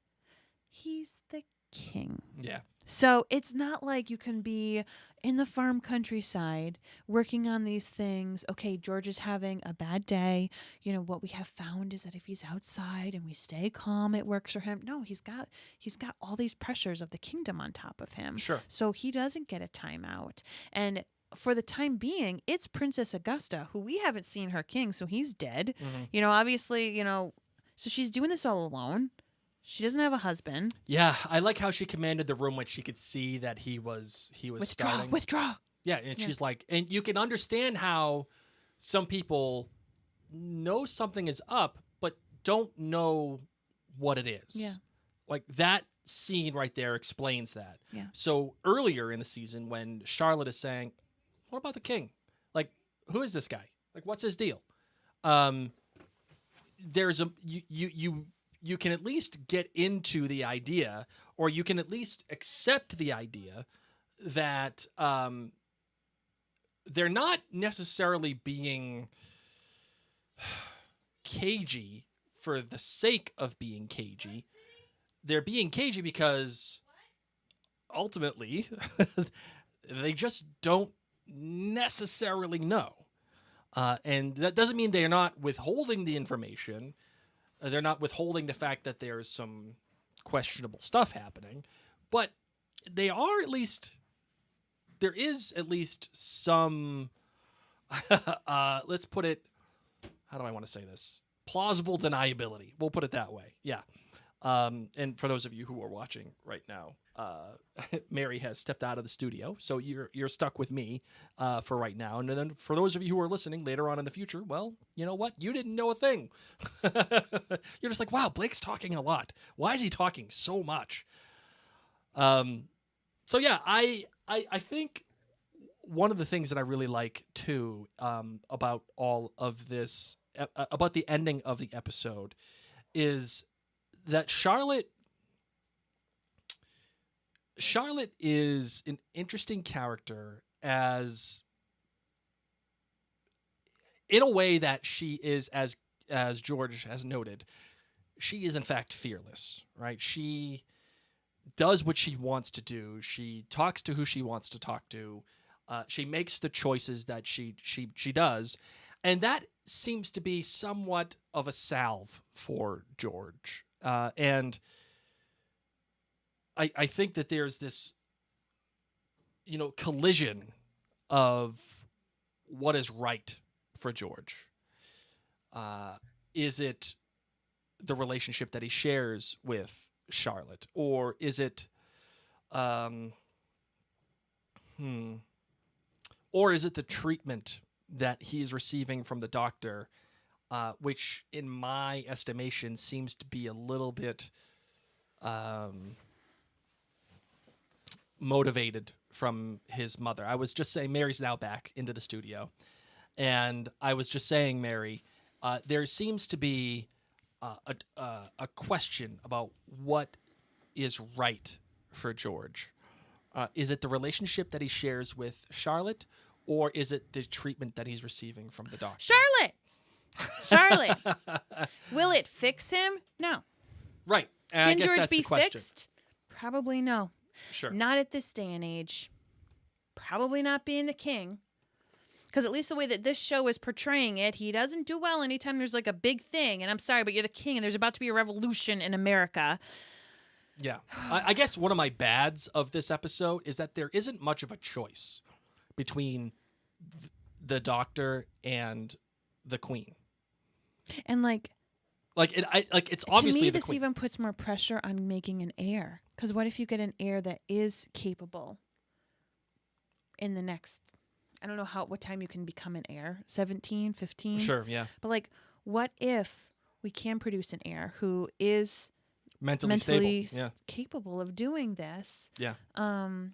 he's the king. Yeah. So it's not like you can be in the farm countryside working on these things. Okay, George is having a bad day. You know, what we have found is that if he's outside and we stay calm, it works for him. No, he's got all these pressures of the kingdom on top of him. Sure. So he doesn't get a timeout. And for the time being, it's Princess Augusta, who we haven't seen her king, so he's dead. You know, obviously, you know, so she's doing this all alone. She doesn't have a husband. Yeah, I like how she commanded the room when she could see that he was starting. Withdraw. Yeah, and she's like, and you can understand how some people know something is up, but don't know what it is. Yeah. Like that scene right there explains that. Yeah. So earlier in the season, when Charlotte is saying, "What about the king? Like, who is this guy? Like, what's his deal?" There's a you can at least get into the idea, or you can at least accept the idea that they're not necessarily being cagey for the sake of being cagey. They're being cagey because ultimately they just don't necessarily know. And that doesn't mean they're not withholding the information. They're not withholding the fact that there's some questionable stuff happening, but they are at least, there is at least some, let's put it, how do I want to say this? Plausible deniability. We'll put it that way. Yeah. And for those of you who are watching right now, Mary has stepped out of the studio, so you're stuck with me for right now. And then for those of you who are listening later on in the future, well, you know what? You didn't know a thing. You're just like, wow, Blake's talking a lot. Why is he talking so much? So yeah, I think one of the things that I really like too about all of this, about the ending of the episode, is that Charlotte is an interesting character, as in a way that she is, as George has noted, she is in fact fearless, right? She does what she wants to do. She talks to who she wants to talk to. She makes the choices that she does, and that seems to be somewhat of a salve for George. And I think that there's this, collision of what is right for George. Is it the relationship that he shares with Charlotte, or is it, or is it the treatment that he's receiving from the doctor, which in my estimation seems to be a little bit motivated from his mother. I was just saying, Mary's now back into the studio, and I was just saying, Mary, there seems to be a question about what is right for George. Is it the relationship that he shares with Charlotte, or is it the treatment that he's receiving from the doctor? Charlotte! Will it fix him? No. Right. Can George be fixed? Probably no. Sure. Not at this day and age. Probably not being the king. Because at least the way that this show is portraying it, he doesn't do well anytime there's like a big thing. And I'm sorry, but you're the king and there's about to be a revolution in America. Yeah. I guess one of my bads of this episode is that there isn't much of a choice between the doctor and the queen. And it's obviously to me, the this queen. even puts more pressure on making an heir. Because what if you get an heir that is capable in the next, I don't know what time you can become an heir, 17, 15? Sure, yeah. But what if we can produce an heir who is mentally stable, yeah, capable of doing this, yeah, and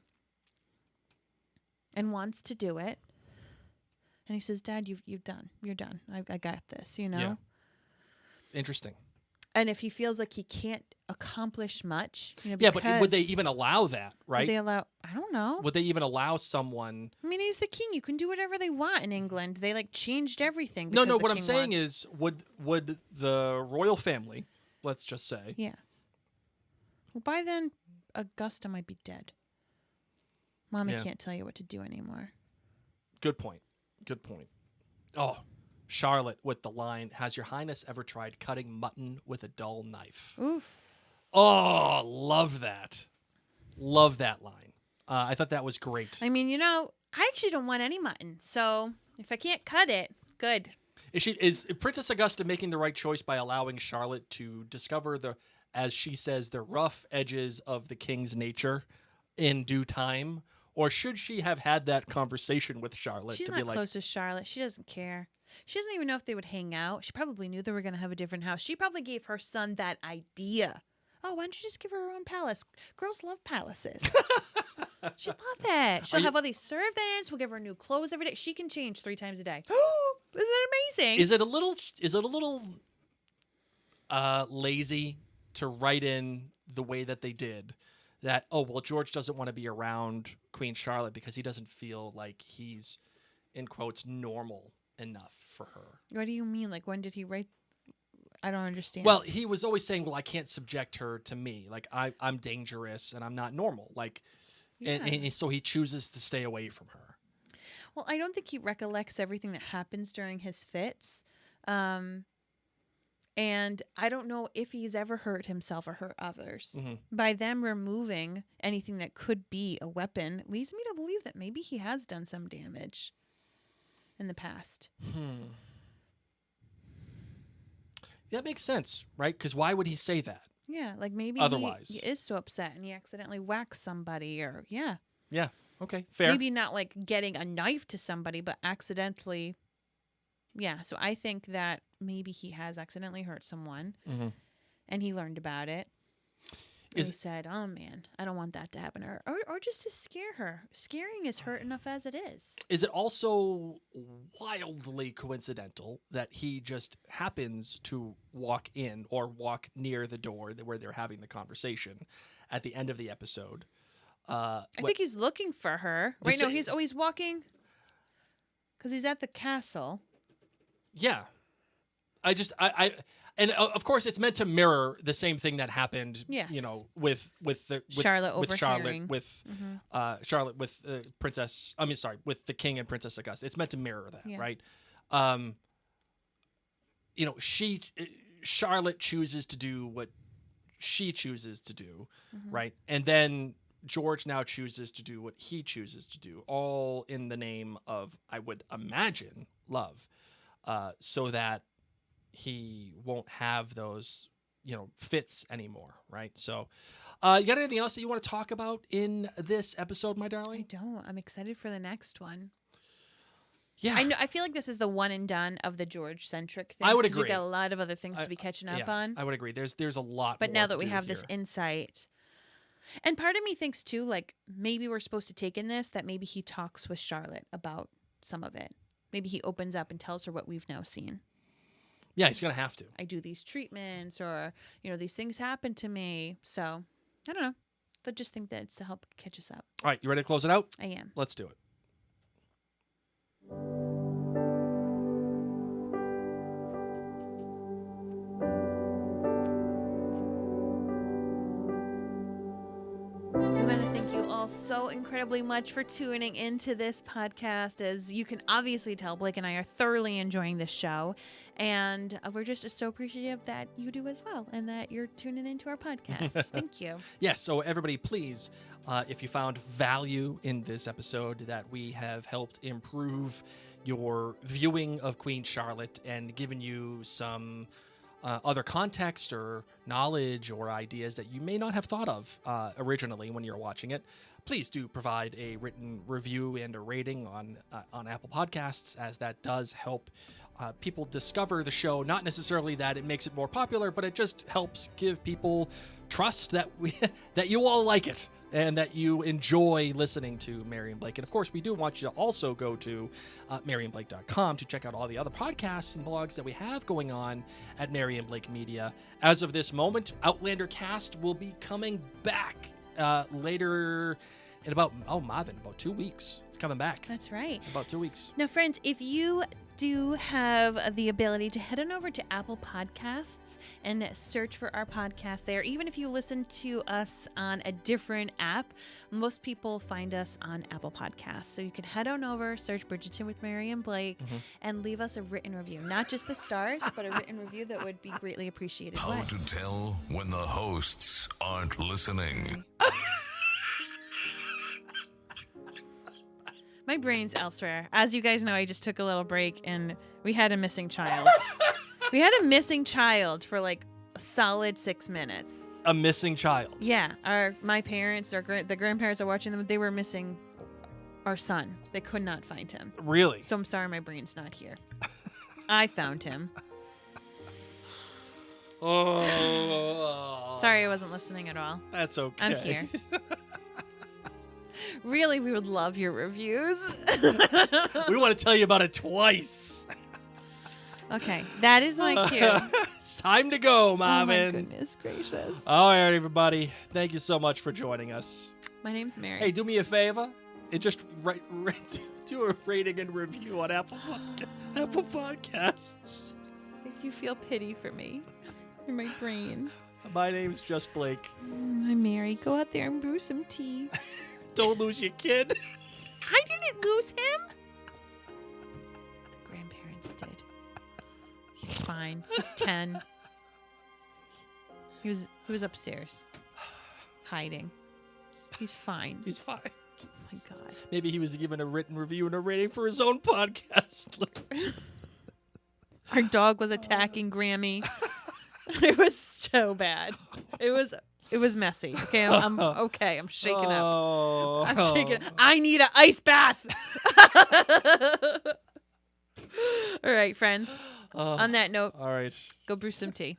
wants to do it, and he says, "Dad, you're done. I got this." Yeah. Interesting. And if he feels like he can't accomplish much, yeah, but would they even allow that? Right? Would they allow? I don't know. Would they even allow someone? I mean, he's the king. You can do whatever they want in England. They changed everything. No. What I'm saying is, would the royal family, let's just say, yeah. Well, by then, Augusta might be dead. Mommy can't tell you what to do anymore. Good point. Oh, Charlotte with the line, "Has your highness ever tried cutting mutton with a dull knife?" Oof. Oh, love that. Love that line. I thought that was great. I mean, I actually don't want any mutton. So if I can't cut it, good. Is Princess Augusta making the right choice by allowing Charlotte to discover as she says, the rough edges of the king's nature in due time? Or should she have had that conversation with Charlotte? She's not close with Charlotte. She doesn't care. She doesn't even know if they would hang out. She probably knew they were going to have a different house. She probably gave her son that idea. Oh, why don't you just give her her own palace? Girls love palaces. She'd love that. She'll have all these servants. We'll give her new clothes every day. She can change 3 times a day. Oh, isn't it amazing? Is it a little lazy to write in the way that they did? That, George doesn't want to be around Queen Charlotte because he doesn't feel like he's, in quotes, normal enough for her. What do you mean? Like, when did he write? I don't understand. Well, he was always saying, I can't subject her to me. Like, I'm dangerous and I'm not normal. Like, and so he chooses to stay away from her. Well, I don't think he recollects everything that happens during his fits. And I don't know if he's ever hurt himself or hurt others. Mm-hmm. By them removing anything that could be a weapon leads me to believe that maybe he has done some damage in the past. That makes sense, right? Because why would he say that? Yeah, like maybe otherwise he is so upset and he accidentally whacks somebody or, Yeah, okay, fair. Maybe not like getting a knife to somebody, but accidentally... Yeah, so I think that maybe he has accidentally hurt someone, and he learned about it. And he said, "Oh man, I don't want that to happen to her," or just to scare her. Scaring is hurt enough as it is. Is it also wildly coincidental that he just happens to walk in or walk near the door where they're having the conversation at the end of the episode? I think he's looking for her. Right? No, he's always walking because he's at the castle. Yeah. And of course it's meant to mirror the same thing that happened, with Charlotte overhearing. with the king and Princess Augusta. It's meant to mirror that, right? Charlotte chooses to do what she chooses to do, right? And then George now chooses to do what he chooses to do, all in the name of, I would imagine, love. So that he won't have those, fits anymore, right? So, you got anything else that you want to talk about in this episode, my darling? I don't. I'm excited for the next one. Yeah. I know. I feel like this is the one and done of the George-centric things. I would agree. We've got a lot of other things to be catching up on. I would agree. There's a lot But more now that to we do have here. this insight... And part of me thinks, too, like, maybe we're supposed to take in this, that maybe he talks with Charlotte about some of it. Maybe he opens up and tells her what we've now seen. Yeah, he's going to have to. I do these treatments or, these things happen to me. So, I don't know. I just think that it's to help catch us up. All right, you ready to close it out? I am. Let's do it. So incredibly much for tuning into this podcast. As you can obviously tell, Blake and I are thoroughly enjoying this show, and we're just so appreciative that you do as well, and that you're tuning into our podcast. Thank you. Yes, so everybody, please, if you found value in this episode, that we have helped improve your viewing of Queen Charlotte and given you some other context or knowledge or ideas that you may not have thought of originally when you're watching it, please do provide a written review and a rating on Apple Podcasts, as that does help people discover the show. Not necessarily that it makes it more popular, but it just helps give people trust that that you all like it and that you enjoy listening to Mary and Blake. And of course, we do want you to also go to maryandblake.com to check out all the other podcasts and blogs that we have going on at Mary and Blake Media. As of this moment, Outlander Cast will be coming back later in about 2 weeks. It's coming back. That's right. About 2 weeks. Now, friends, if you do have the ability to head on over to Apple Podcasts and search for our podcast there. Even if you listen to us on a different app, most people find us on Apple Podcasts. So you can head on over, search Bridgerton with Mary and Blake, and leave us a written review. Not just the stars, but a written review that would be greatly appreciated. How to tell when the hosts aren't listening. My brain's elsewhere. As you guys know, I just took a little break and we had a missing child. We had a missing child for like a solid 6 minutes. A missing child. Yeah. My parents, the grandparents are watching them. They were missing our son. They could not find him. Really? So I'm sorry my brain's not here. I found him. Oh. Sorry I wasn't listening at all. That's okay. I'm here. Really, we would love your reviews. We want to tell you about it twice. Okay, that is my cue. It's time to go, Marvin. Oh my goodness gracious. All right, everybody. Thank you so much for joining us. My name's Mary. Hey, do me a favor. Just do a rating and review on Apple Podcasts. If you feel pity for me, for my brain. My name's just Blake. I'm Mary. Go out there and brew some tea. Don't lose your kid. I didn't lose him. The grandparents did. He's fine. He's 10. He was upstairs, hiding. He's fine. He's fine. Oh my God. Maybe he was given a written review and a rating for his own podcast. Our dog was attacking Grammy. It was so bad. It was messy. Okay, I'm okay. I'm shaking up. I'm shaking. I need an ice bath. All right, friends. On that note, all right. go brew some tea.